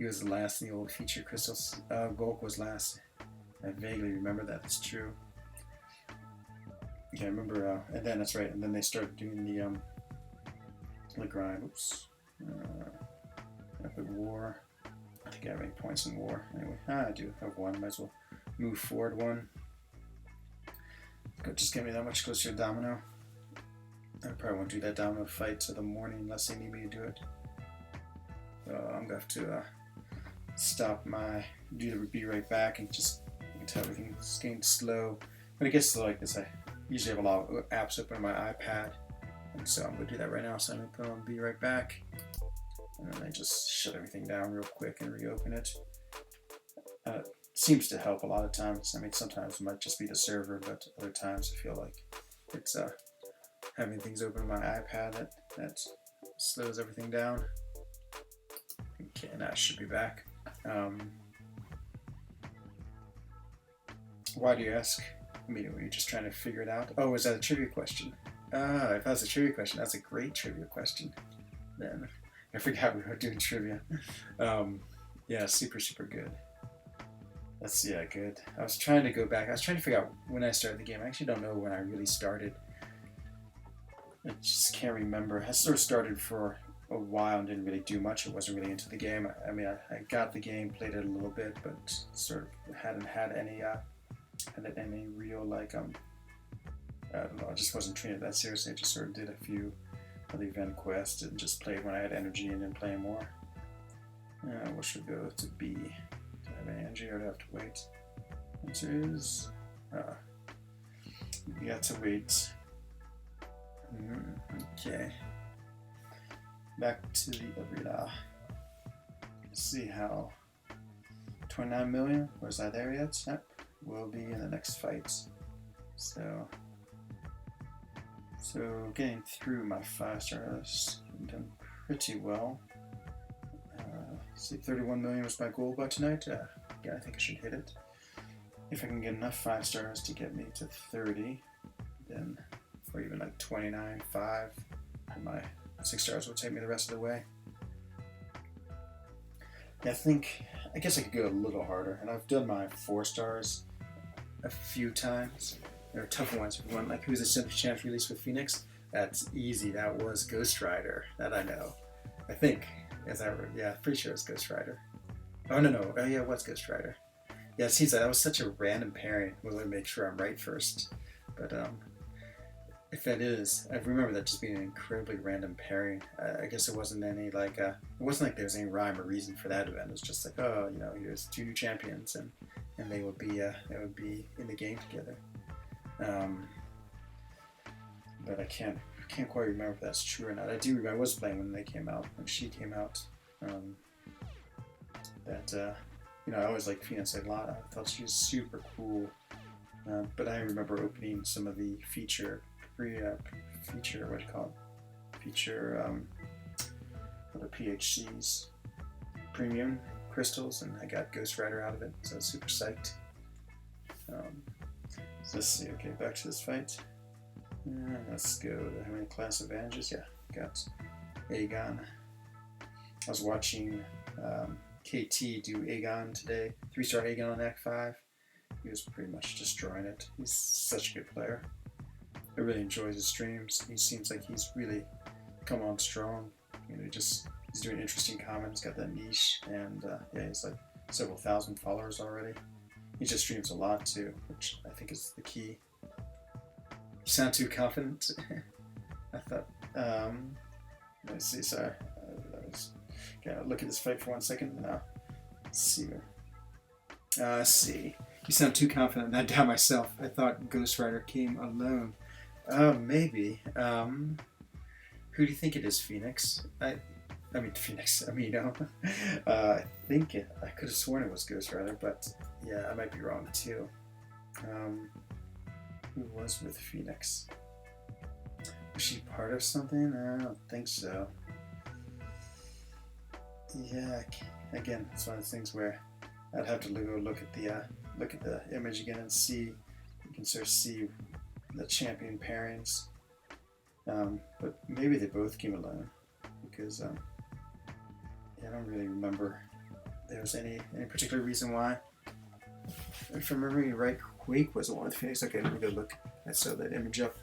He was the last in the old feature crystals. Golk was last. I vaguely remember that. It's true. Yeah, I remember. And then that's right. And then they started doing the grind. Oops. Epic War. I think I have any points in War. Anyway, I do have one. Might as well move forward one. Just get me that much closer to Domino. I probably won't do that Domino fight till the morning unless they need me to do it. So I'm gonna have to stop my be right back and just until everything's getting slow. When it gets slow like this, I usually have a lot of apps open on my iPad, and so I'm gonna do that right now. So I'm gonna put on be right back, and then I just shut everything down real quick and reopen it. Seems to help a lot of times. I mean, sometimes it might just be the server, but other times I feel like it's having things open on my iPad that slows everything down. Okay, and I should be back. Why do you ask? I mean, were you just trying to figure it out? Oh, was that a trivia question? If that was a trivia question, that's a great trivia question. Then I forgot we were doing trivia. Yeah, super good. Good. I was trying to go back. I was trying to figure out when I started the game. I actually don't know when I really started. I just can't remember. I sort of started for a while and didn't really do much. I wasn't really into the game. I mean, I got the game, played it a little bit, but sort of hadn't had any real like I don't know. I just wasn't treating it that seriously. I just sort of did a few of the event quests and just played when I had energy and then play more. What should go to B? Do I have any energy or do I have to wait? Answer is you got to wait. Okay. Back to the arena. Let's see how 29 million. Was I there yet? Yep. Will be in the next fight. So getting through my 5 stars, I've done pretty well. See, 31 million was my goal by tonight. Yeah, I think I should hit it. If I can get enough 5 stars to get me to 30, then, or even like 29.5, my 6 stars will take me the rest of the way. Yeah, I guess I could go a little harder, and I've done my 4 stars a few times. There are tough ones. If you want, like, who's the Simply Champs release with Phoenix? That's easy. That was Ghost Rider. That I know. I think. Yeah, pretty sure it's Ghost Rider. Oh, no. Oh, yeah, it was Ghost Rider. Yeah, it seems like that was such a random pairing. We'll make sure I'm right first. But, if that is, I remember that just being an incredibly random pairing. I guess it wasn't any, like, it wasn't like there was any rhyme or reason for that event. It was just like, oh, you know, here's 2 new champions, and they would be in the game together. But I can't quite remember if that's true or not. I do remember I was playing when she came out. You know, I always liked Phoenix a lot. I thought she was super cool. But I remember opening some of the feature what do you call it? For the PHCs premium crystals, and I got Ghost Rider out of it, so I was super psyched. So let's see. Okay, back to this fight. Let's go. How many class advantages? Yeah, got Aegon. I was watching KT do Aegon today. 3-star Aegon on Act 5. He was pretty much destroying it. He's such a good player. I really enjoy his streams. He seems like he's really come on strong. You know, he's doing interesting comments. Got that niche, and yeah, he's like several thousand followers already. He just streams a lot too, which I think is the key. You sound too confident. I thought. Let me see. Sorry, gotta look at this fight for 1 second. Now, let's see. See. You sound too confident. I doubt myself. I thought Ghost Rider came alone. Maybe. Who do you think it is, Phoenix? I think I could have sworn it was Ghost Rider, but yeah, I might be wrong too. Who was with Phoenix? Was she part of something? I don't think so. Yeah, again, it's one of those things where I'd have to go look at the image again and see. You can sort of see the champion pairings, but maybe they both came alone because yeah, I don't really remember there was any particular reason why. If I'm remembering right, Quake was the one with Phoenix. Okay, let me go look. I saw that image up.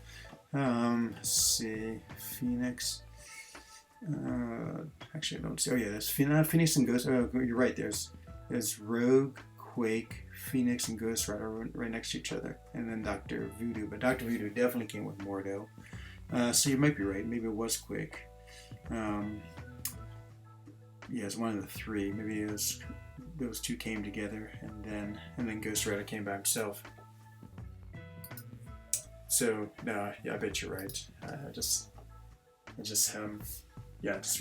Let's see, Phoenix. Actually, I don't see. Oh yeah, there's Phoenix and Ghost. Oh, you're right. There's Rogue, Quake, Phoenix, and Ghost Rider right next to each other, and then Dr. Voodoo. But Dr. Voodoo definitely came with Mordo. So you might be right. Maybe it was Quake. Yeah, it's one of the three. Maybe it was those two came together, and then Ghost Rider came by himself. So no, yeah, I bet you're right. I just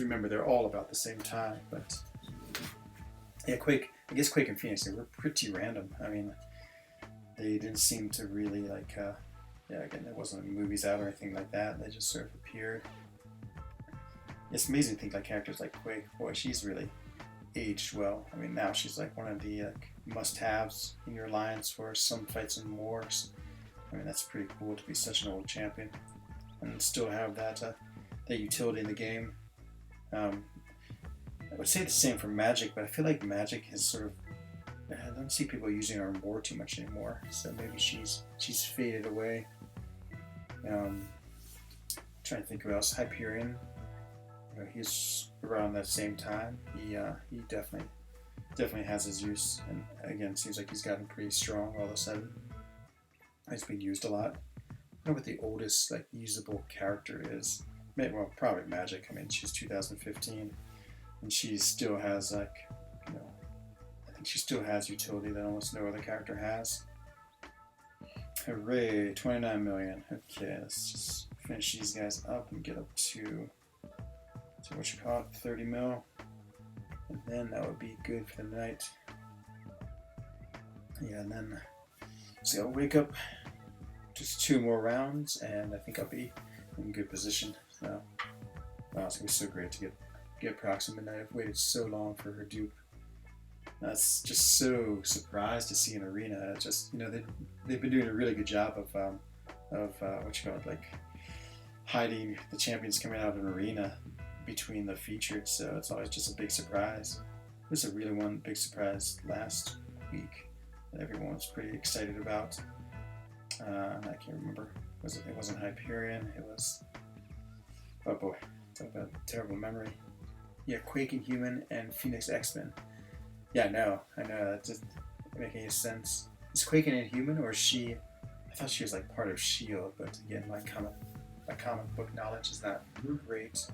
remember they're all about the same time. But yeah, Quake. I guess Quake and Phoenix, they were pretty random. I mean, they didn't seem to really like. Again, there wasn't movies out or anything like that. They just sort of appeared. It's amazing to think like characters like Quake. Boy, she's really aged well. I mean, now she's like one of the must-haves in your alliance for some fights and wars. I mean, that's pretty cool to be such an old champion and still have that utility in the game. I would say the same for Magic, but I feel like Magic has sort of, I don't see people using her in war too much anymore. So maybe she's faded away. Trying to think who else. Hyperion. He's around that same time. He definitely has his use, and again, seems like he's gotten pretty strong all of a sudden. He's been used a lot. I don't know what the oldest like usable character is. Well, probably Magic. I mean, she's 2015, and she still has I think she still has utility that almost no other character has. Hooray! 29 million. Okay, let's just finish these guys up and get up to. So what you call it, 30 mil, and then that would be good for the night. Yeah, and then so I'll wake up just 2 more rounds, and I think I'll be in good position. So it's gonna be so great to get Proxima Midnight. I've waited so long for her dupe. That's just so surprised to see in Arena. Just they've been doing a really good job of what you call it, like hiding the champions coming out of an Arena between the featured, so it's always just a big surprise. It was a really one big surprise last week that everyone was pretty excited about. I can't remember. It wasn't Hyperion. It was. Oh boy, talk about terrible memory. Yeah, Quake and Human and Phoenix X-Men. Yeah, I know. That doesn't make any sense. Is Quake an Inhuman or is she? I thought she was like part of S.H.I.E.L.D., but again, my comic book knowledge is not great.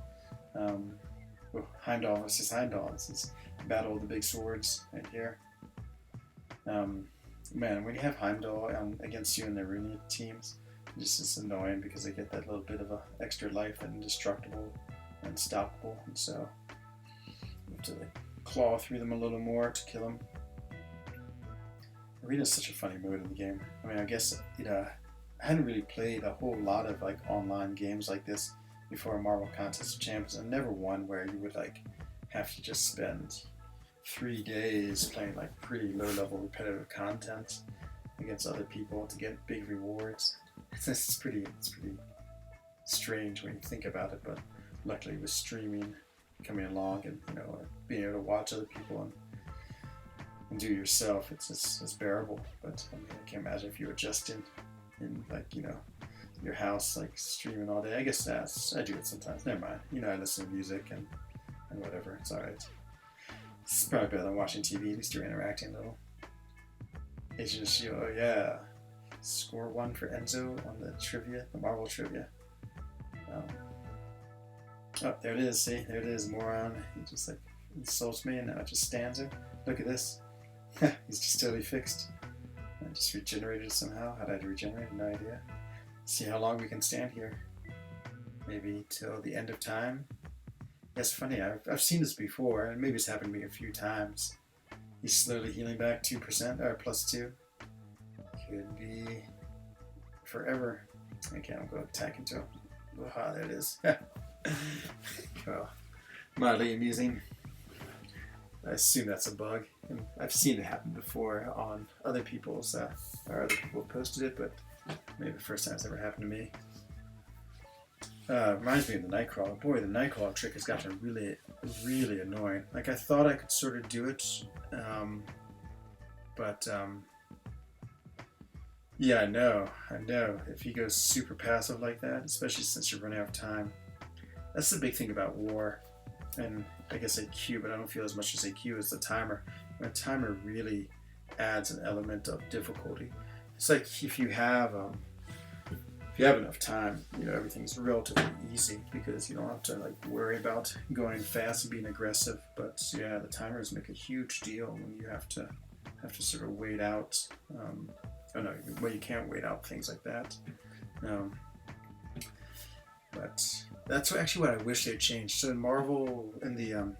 Heimdall versus Heimdall. This is Battle of the Big Swords right here. Man, when you have Heimdall against you in the Arena teams, it's just annoying because they get that little bit of a extra life and indestructible and unstoppable, and so you have to claw through them a little more to kill them. Arena is such a funny mode in the game. I mean, I guess I hadn't really played a whole lot of like online games like this before a Marvel Contest of Champions, and never one where you would like have to just spend 3 days playing like pretty low-level repetitive content against other people to get big rewards. It's pretty strange when you think about it, but luckily with streaming coming along and being able to watch other people and do it yourself, it's bearable. But I mean, I can't imagine if you were just in like your house, like streaming all day. I guess I do it sometimes. Never mind. I listen to music and whatever. It's alright. It's probably better than watching TV. At least you're interacting a little. Agent of S.H.I.E.L.D. Oh yeah. Score 1 for Enzo on the trivia, the Marvel trivia. Oh, there it is. See, there it is. Moron. He just like insults me, and now it just stands there. Look at this. He's just totally fixed. I just regenerated somehow. How did I regenerate? No idea. See how long we can stand here. Maybe till the end of time. That's funny. I've seen this before, and maybe it's happened to me a few times. He's slowly healing back 2% or +2. Could be forever. Okay, I'll go attack into him. Aha, there it is. Well, mildly amusing. I assume that's a bug, and I've seen it happen before on other people's, or other people posted it, but maybe the first time it's ever happened to me. Reminds me of the Nightcrawler. Boy, the Nightcrawler trick has gotten really, really annoying. Like, I thought I could sort of do it, but yeah, I know. If he goes super passive like that, especially since you're running out of time. That's the big thing about War, and I guess AQ, but I don't feel as much as AQ as the timer. The timer really adds an element of difficulty. It's like if you have enough time, everything's relatively easy because you don't have to like worry about going fast and being aggressive. But yeah, the timers make a huge deal when you have to sort of wait out. You can't wait out things like that. But that's actually what I wish they'd changed. So in Marvel, in the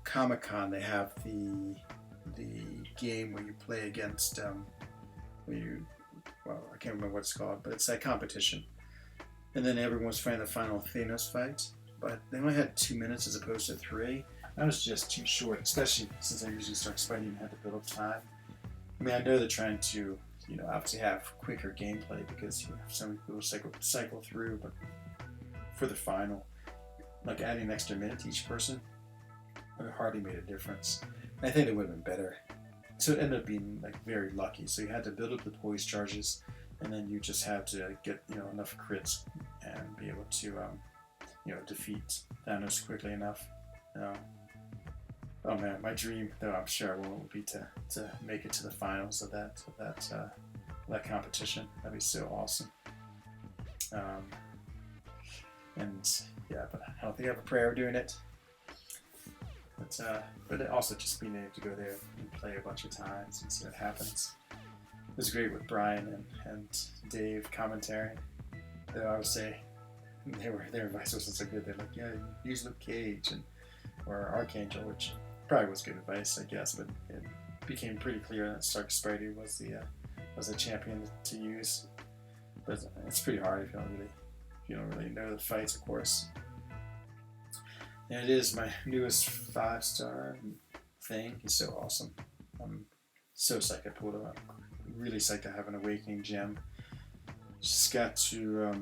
Comic-Con, they have the game where you play against I can't remember what it's called, but it's that competition. And then everyone's fighting the final Thanos fight, but they only had 2 minutes as opposed to 3. That was just too short, especially since I usually start fighting and had to build up time. I mean, I know they're trying to, obviously have quicker gameplay because so many people cycle through, but for the final, like adding an extra minute to each person, it hardly made a difference. And I think it would have been better. So it ended up being like very lucky. So you had to build up the poise charges, and then you just had to get enough crits and be able to defeat Thanos quickly enough. Oh man, my dream, though I'm sure I won't, would be to make it to the finals of that competition. That'd be so awesome. And yeah, but I don't think I have a prayer of doing it. But also just being able to go there and play a bunch of times and see what happens. It was great with Brian and Dave commentary. Though I would say their advice wasn't so good. They're like, yeah, use Luke Cage or Archangel, which probably was good advice, I guess. But it became pretty clear that Stark Spidey was a champion to use. But it's pretty hard if you don't really know the fights, of course. And it is my newest 5-star thing. He's so awesome. I'm so psyched I pulled him up. Really psyched to have an Awakening gem. Just got to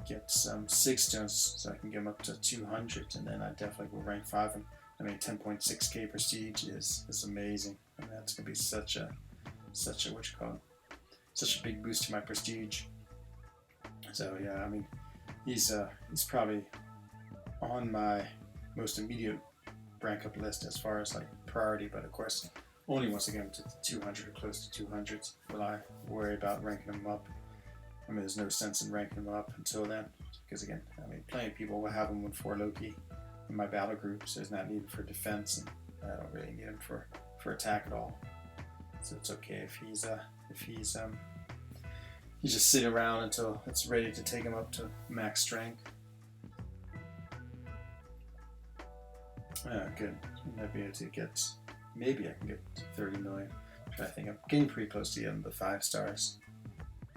get some 6 stones so I can get him up to 200, and then I definitely will rank 5 him. I mean, 10.6k prestige is amazing. I mean, that's gonna be such a big boost to my prestige. So yeah, I mean, he's probably on my most immediate rank up list as far as like priority, but of course only once I get him to 200 or close to 200 will I worry about ranking him up. I mean, there's no sense in ranking him up until then, because again, I mean, plenty of people will have him for Loki in my battle group, so he's not needed for defense, and I don't really need him for attack at all. So it's okay if he's just sitting around until it's ready to take him up to max strength. Good. I might be able to maybe I can get 30 million. I think I'm getting pretty close to the end of the 5 stars.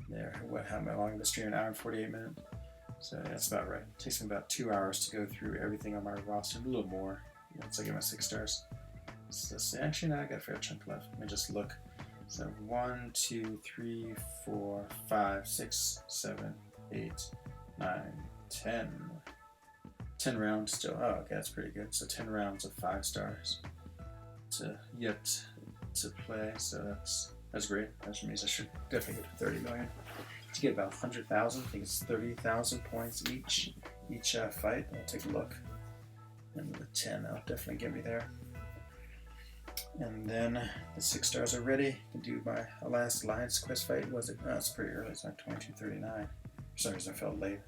There, how long in the stream? An hour and 48 minutes. So yeah, that's about right. It takes me about 2 hours to go through everything on my roster, a little more once I get my 6 stars. So actually, now I got a fair chunk left. Let me just look. So 1, 2, 3, 4, 5, 6, 7, 8, 9, 10. 10 rounds still. Oh, okay, that's pretty good. So 10 rounds of 5 stars yet to play. So that's great. That means I should definitely get to 30 million. To get about 100,000, I think it's 30,000 points each fight. I'll take a look. And the 10, that'll definitely get me there. And then the 6 stars are ready. I can do my last Alliance quest fight. It's pretty early. It's like 22:39. For some reason I felt late.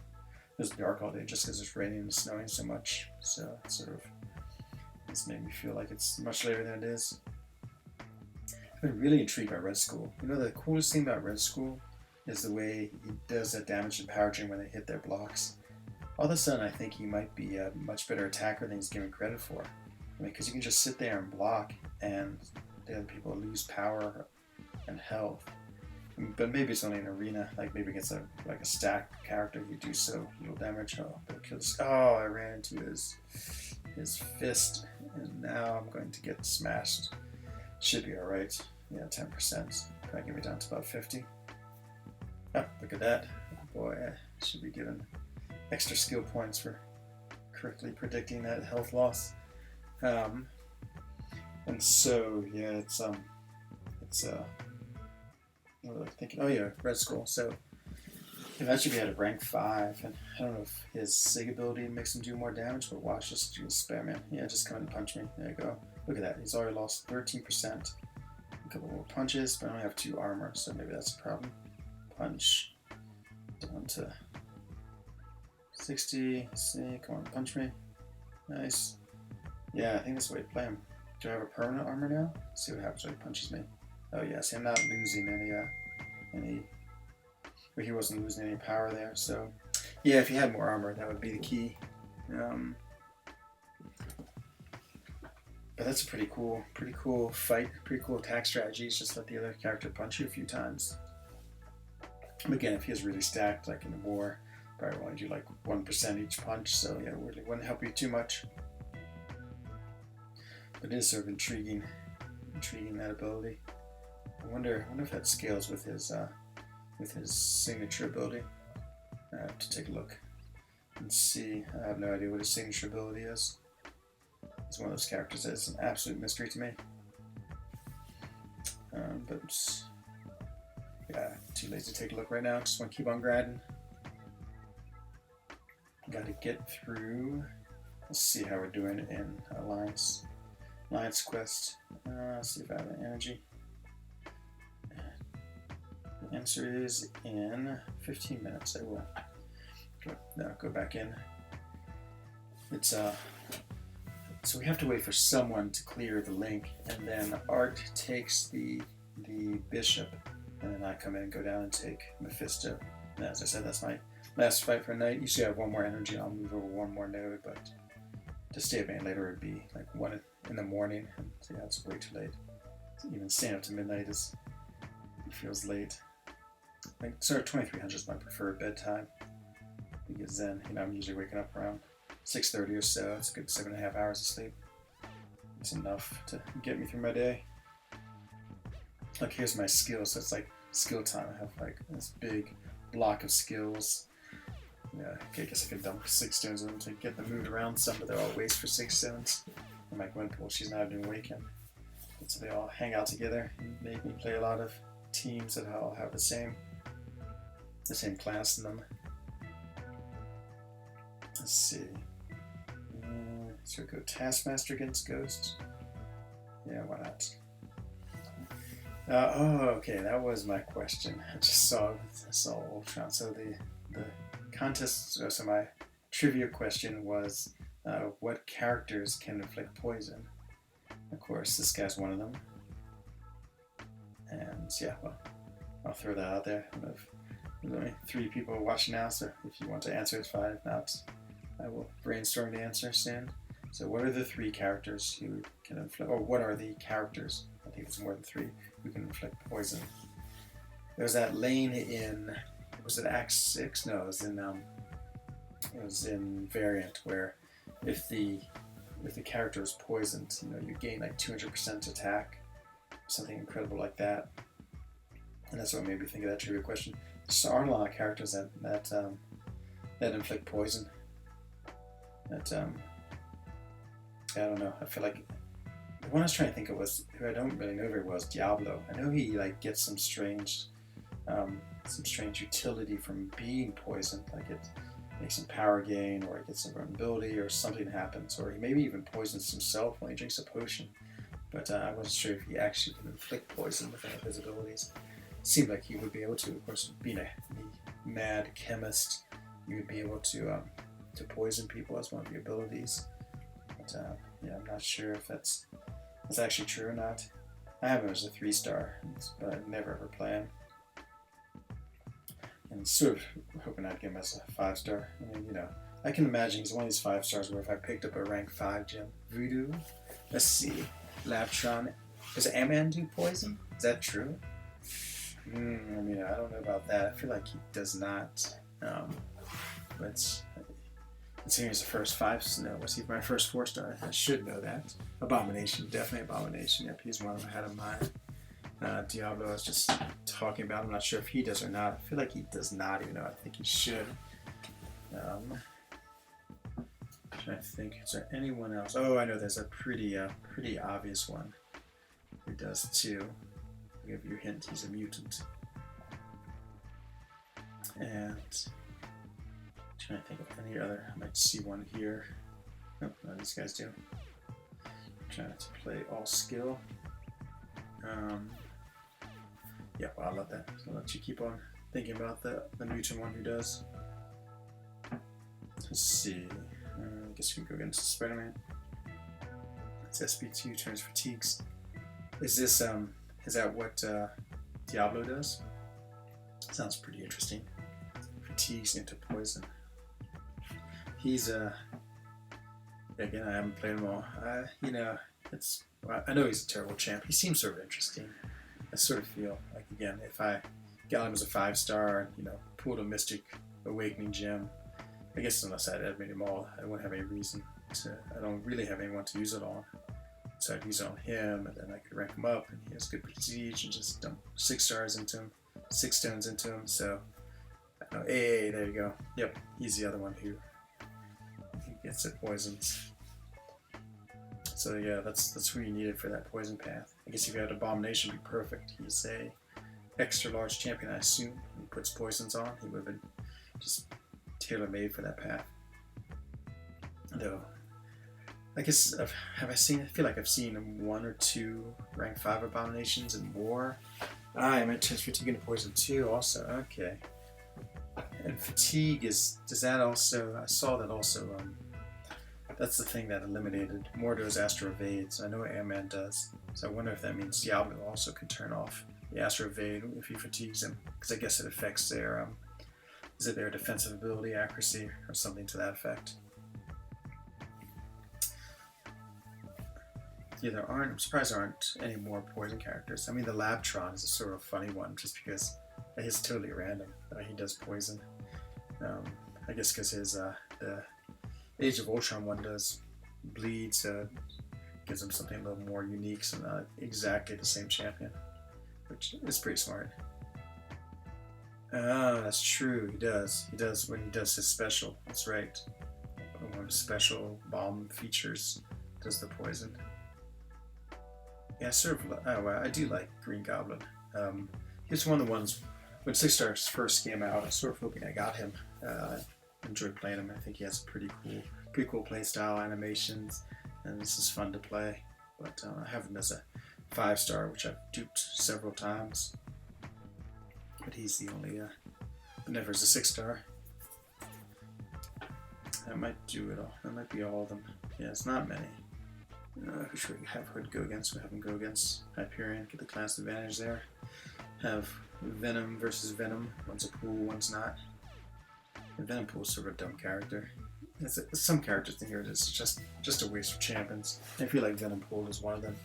It was dark all day just because it's raining and snowing so much. So it's made me feel like it's much later than it is. I've been really intrigued by Red Skull. The coolest thing about Red Skull is the way he does that damage and power drain when they hit their blocks. All of a sudden, I think he might be a much better attacker than he's given credit for. I mean, because you can just sit there and block, and the other people lose power and health. But maybe it's only an arena, like maybe against a stacked character you do so little damage. I ran into his fist, and now I'm going to get smashed. Should be alright. Yeah, 10%. Probably get me down to about 50. Oh, look at that. Boy, I should be given extra skill points for correctly predicting that health loss. And so yeah, it's what was I thinking? Oh yeah, Red Skull. So eventually we had a rank 5, and I don't know if his Sig ability makes him do more damage, but watch, just spare man. Yeah, just come and punch me. There you go. Look at that. He's already lost 13%. A couple more punches, but I only have 2 armor, so maybe that's a problem. Punch. Down to 60. See, come on, punch me. Nice. Yeah, I think that's the way to play him. Do I have a permanent armor now? Let's see what happens when he punches me. Oh yeah, see, I'm not losing any, or he wasn't losing any power there. So yeah, if he had more armor, that would be the key. But that's a pretty cool fight, pretty cool attack strategy. Is just let the other character punch you a few times. But again, if he is really stacked, like in the war, probably want to do like 1% each punch. So yeah, it really wouldn't help you too much. But it is sort of intriguing that ability. I wonder if that scales with his signature ability. I have to take a look and see. I have no idea what his signature ability is. He's one of those characters that is an absolute mystery to me. But yeah, too lazy to take a look right now. Just want to keep on grinding. Got to get through. Let's see how we're doing in Alliance quest. Let's see if I have an energy. The answer is in 15 minutes. I will go back in. It's so we have to wait for someone to clear the link, and then Art takes the bishop, and then I come in and go down and take Mephisto. And as I said, that's my last fight for the night. Usually I have 1 more energy. I'll move over 1 more node, but to stay up any later would be like 1 in the morning, and so yeah, it's way too late. Even staying up to midnight feels late. Like sort of 2300 is my preferred bedtime, because then I'm usually waking up around 6:30 or so. It's a good 7.5 hours of sleep. It's enough to get me through my day. Like here's my skills. So it's like skill time. I have like this big block of skills. Yeah, okay, I guess I could dump 6 stones in them to get them moved around some, but they're all waste for 6 stones. And my Gwenpool, she's not even waking. And so they all hang out together and make me play a lot of teams that all have the same class in them. Let's see. So go Taskmaster against Ghost. Yeah, why not? Okay, that was my question. I just saw Ultron. So the contest. So my trivia question was, what characters can inflict poison? Of course, this guy's one of them. And yeah, well, I'll throw that out there. There's only 3 people watching now, so if you want to answer, it's fine. If not, I will brainstorm the answer soon. So what are the 3 characters who can inflict, or what are the characters, I think it's more than 3, who can inflict poison? There's that lane in, was it Act 6? No, it was in Variant, where if the character is poisoned, you gain like 200% attack, something incredible like that. And that's what made me think of that trivia question. There aren't a lot of characters that inflict poison. I don't know. I feel like the one I was trying to think of was, who I don't really know very well, is Diablo. I know he like gets some strange utility from being poisoned, like it makes him power gain, or he gets some vulnerability, or something happens, or he maybe even poisons himself when he drinks a potion. But I wasn't sure if he actually can inflict poison with any of his abilities. It seemed like he would be able to. Of course, being a mad chemist, you would be able to poison people as one of your abilities. But yeah, I'm not sure if that's actually true or not. I have him as a 3-star, but I never ever play him. And sort of hoping I'd get him as a 5-star. I mean, I can imagine he's one of these 5-stars where if I picked up a rank 5 gem, Voodoo. Let's see, Labtron. Does Ant-Man do poison? Is that true? I mean, I don't know about that. I feel like he does not. But considering he's the first 5, no, was he my first 4-star? I should know that. Abomination, definitely Abomination. Yep, he's one I had in mind. Diablo, I was just talking about. I'm not sure if he does or not. I feel like he does not, even though I think he should. Trying to think, is there anyone else? Oh, I know there's a pretty obvious one who does too. I'll give you a hint, he's a mutant. And trying to think of any other. I might see one here. Nope, no, these guys do. Trying to play all skill. Yeah, well, I'll let that. I'll let you keep on thinking about the mutant one who does. Let's see. I guess we can go against Spider-Man. It's SP2 turns fatigues. Is this is that what Diablo does? Sounds pretty interesting. Fatigues into poison. He's again, I haven't played him all. You know, I know he's a terrible champ. He seems sort of interesting. I sort of feel like, again, if I got him as a 5-star and, you know, pulled a Mystic Awakening gem, I guess unless I'd admit him all, I wouldn't have any reason to. I don't really have anyone to use it on. So I'd use it on him, and then I could rank him up, and he has good prestige, and just dump 6 stars into him, 6 stones into him. So, hey, there you go. Yep, he's the other one who gets it poisons. So yeah, that's who you needed for that poison path. I guess if you had Abomination, it'd be perfect. He's a extra large champion, I assume. He puts poisons on. He would have been just tailor-made for that path. Though, I guess I feel like I've seen 1 or 2 rank 5 Abominations and more. I meant turns fatigue into poison too. Also, okay. And fatigue does that also? I saw that also. That's the thing that eliminated Mordo's Astro Evades. I know Airman does, so I wonder if that means Diablo also can turn off the Astro Evade if he fatigues him, because I guess it affects their is it their defensive ability, accuracy, or something to that effect. Yeah, I'm surprised there aren't any more poison characters. I mean, the Labtron is a sort of funny one, just because he's totally random. He does poison. I guess because his the Age of Ultron one does bleed, so it gives him something a little more unique, so not exactly the same champion, which is pretty smart. Ah, that's true. He does when he does his special. That's right. One of his special bomb features does the poison. Yeah, sort of. Oh, well, I do like Green Goblin. He's one of the ones when 6 stars first came out. I was sort of hoping I got him. Enjoyed playing him. I think he has pretty cool play style, animations, and this is fun to play. But I have him as a 5-star, which I've duped several times. But he's the only, but never as a 6-star. That might do it all. That might be all of them. Yeah, it's not many. Who should we have Hood go against? We have him go against Hyperion, get the class advantage there. Have Venom versus Venom. One's a pool, one's not. The Venom pool is sort of a dumb character. Some characters in here it's just a waste of champions. I feel like Venom pool is one of them.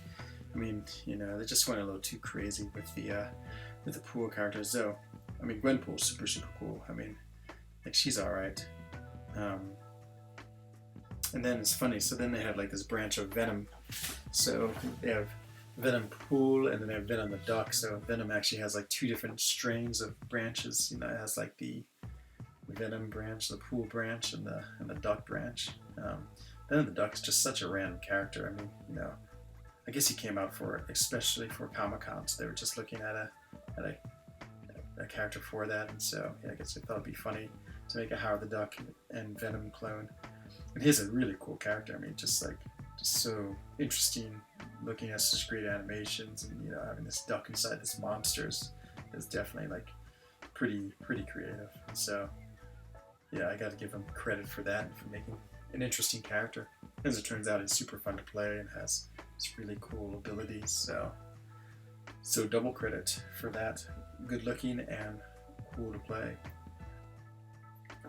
I mean, you know, they just went a little too crazy with the pool characters. Though, I mean, Gwenpool's super cool. I mean, like she's all right. And then it's funny. So then they have like this branch of Venom. So they have Venom Pool, and then they have Venom the Duck. So Venom actually has like 2 different strains of branches. You know, it has like the Venom branch, the Pool branch, and the Duck branch. Venom the Duck is just such a random character. I mean, you know, I guess he came out for especially for Comic-Con, so they were just looking at a character for that, and so yeah, I guess they thought it'd be funny to make a Howard the Duck and Venom clone. And he's a really cool character. I mean, just so interesting, looking at such great animations, and you know, having this duck inside this monsters is definitely like pretty creative. And so yeah, I got to give him credit for that and for making an interesting character. As it turns out, he's super fun to play and has really cool abilities. So double credit for that. Good looking and cool to play.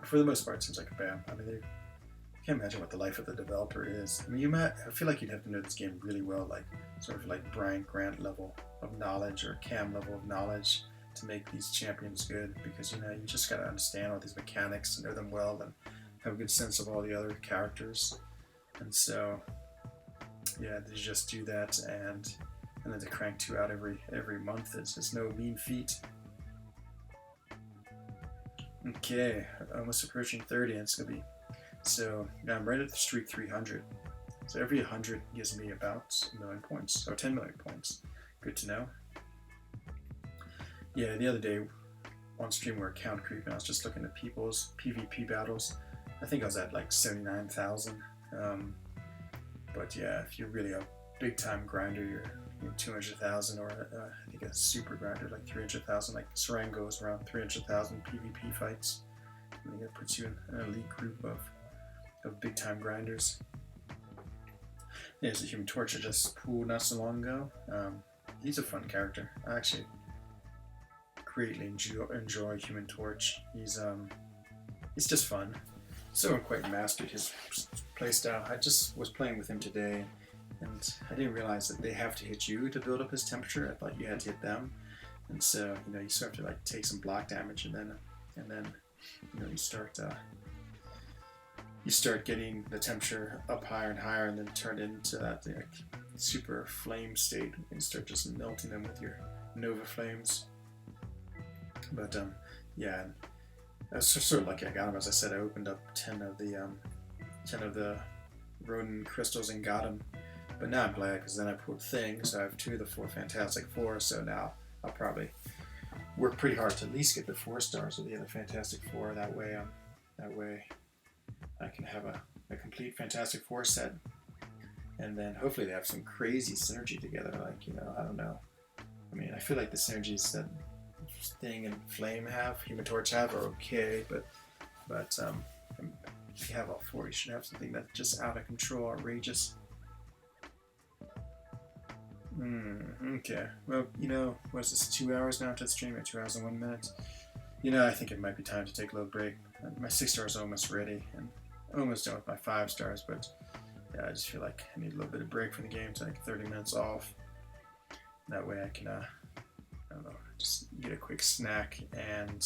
For the most part, it seems like a bam. I mean, I can't imagine what the life of the developer is. I mean, I feel like you'd have to know this game really well, like sort of like Brian Grant level of knowledge or Cam level of knowledge to make these champions good, because you know, you just got to understand all these mechanics and know them well and have a good sense of all the other characters. And so yeah, to just do that and then to crank 2 out every month is just no mean feat. Okay, almost approaching 30, and it's gonna be. So now I'm right at the streak 300. So every 100 gives me about 1 million points, or 10 million points. Good to know. Yeah, the other day on stream we were account creeping. I was just looking at people's PvP battles. I think I was at like 79,000. But yeah, if you're really a big time grinder, you're 200,000, or I think a super grinder like 300,000. Like Sarang goes around 300,000 PvP fights. I think that puts you in an elite group of big time grinders. There's a Human Torch I just pulled not so long ago. He's a fun character. I actually greatly enjoy Human Torch. He's just fun. Still haven't quite mastered his playstyle. I just was playing with him today, and I didn't realize that they have to hit you to build up his temperature. I thought you had to hit them, and so you sort of have to like take some block damage, and then you start getting the temperature up higher and higher, and then turn into that like super flame state, and start just melting them with your Nova flames. But yeah, I was sort of lucky I got him. As I said, I opened up 10 of the Ronin crystals and got him. But now I'm glad, because then I pulled things. So I have 2 of the 4 Fantastic Four. So now I'll probably work pretty hard to at least get the 4 stars of the other Fantastic Four. That way I can have a complete Fantastic Four set, and then hopefully they have some crazy synergy together. Like I don't know. I mean, I feel like the synergies that Thing and Flame have, Human Torch have, are okay, but if you have all 4, you should have something that's just out of control, outrageous. Okay. Well, what is this? 2 hours now to stream at 2 hours and 1 minute. I think it might be time to take a little break. My 6 stars are almost ready, and almost done with my 5 stars, but yeah, I just feel like I need a little bit of break from the game, take 30 minutes off. That way I can, I don't know, just get a quick snack and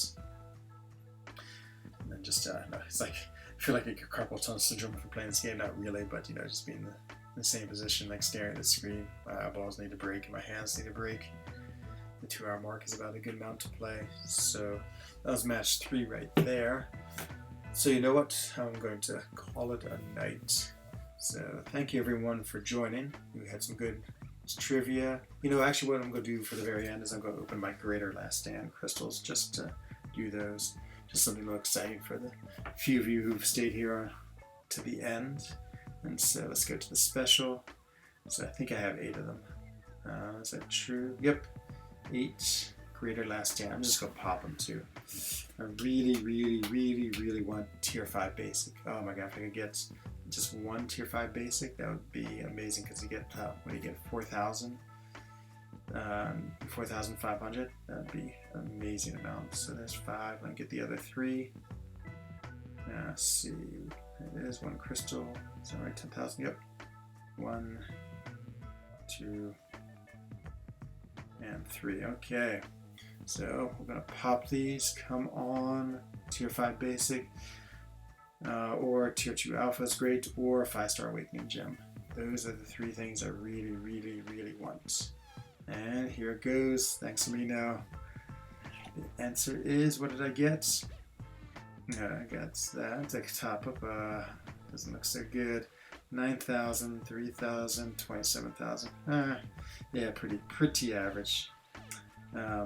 then just, it's like, I feel like I get carpal tunnel syndrome for playing this game, not really, but just being in the same position, like staring at the screen. My eyeballs need a break and my hands need a break. The 2 hour mark is about a good amount to play. So that was match 3 right there. So you know what? I'm going to call it a night. So thank you everyone for joining. We had some good trivia. Actually what I'm going to do for the very end is I'm going to open my Greater Last Stand crystals just to do those. Just something a little exciting for the few of you who've stayed here to the end. And so let's go to the special. So I think I have 8 of them. Is that true? Yep. 8 Greater Last Stand. I'm just going to pop them too. I really want Tier 5 Basic. Oh my god, if I could get just 1 Tier 5 Basic, that would be amazing, because you get, when you get 4,000, 4,500, that would be an amazing amount. So there's 5, and I get the other 3. Let's see, it is 1 crystal. Is that right? 10,000, yep. 1, 2, and 3. Okay, so we're gonna pop these. Come on, Tier 5 Basic, or Tier 2 Alpha is great, or 5-star Awakening Gem. Those are the 3 things I really want. And here it goes. Thanks to me now. The answer is, what did I get? I got that. I top up. Doesn't look so good. 9,000, 3,000, 27,000. Yeah, pretty average. Yeah,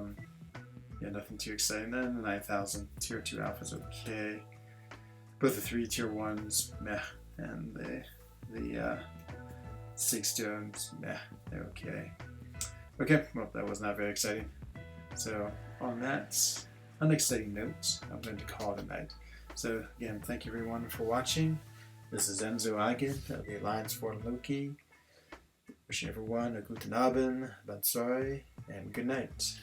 nothing too exciting. Then 9,000 Tier 2 Alphas, okay. Both the 3 Tier 1s, meh. And the 6 stones, meh. They're okay. Okay, well, that was not very exciting. So, on that unexciting note, I'm going to call it a night. So, again, thank you everyone for watching. This is Enzo Agid of the Alliance for Loki. Wishing everyone a guten Abend, Banzai, and good night.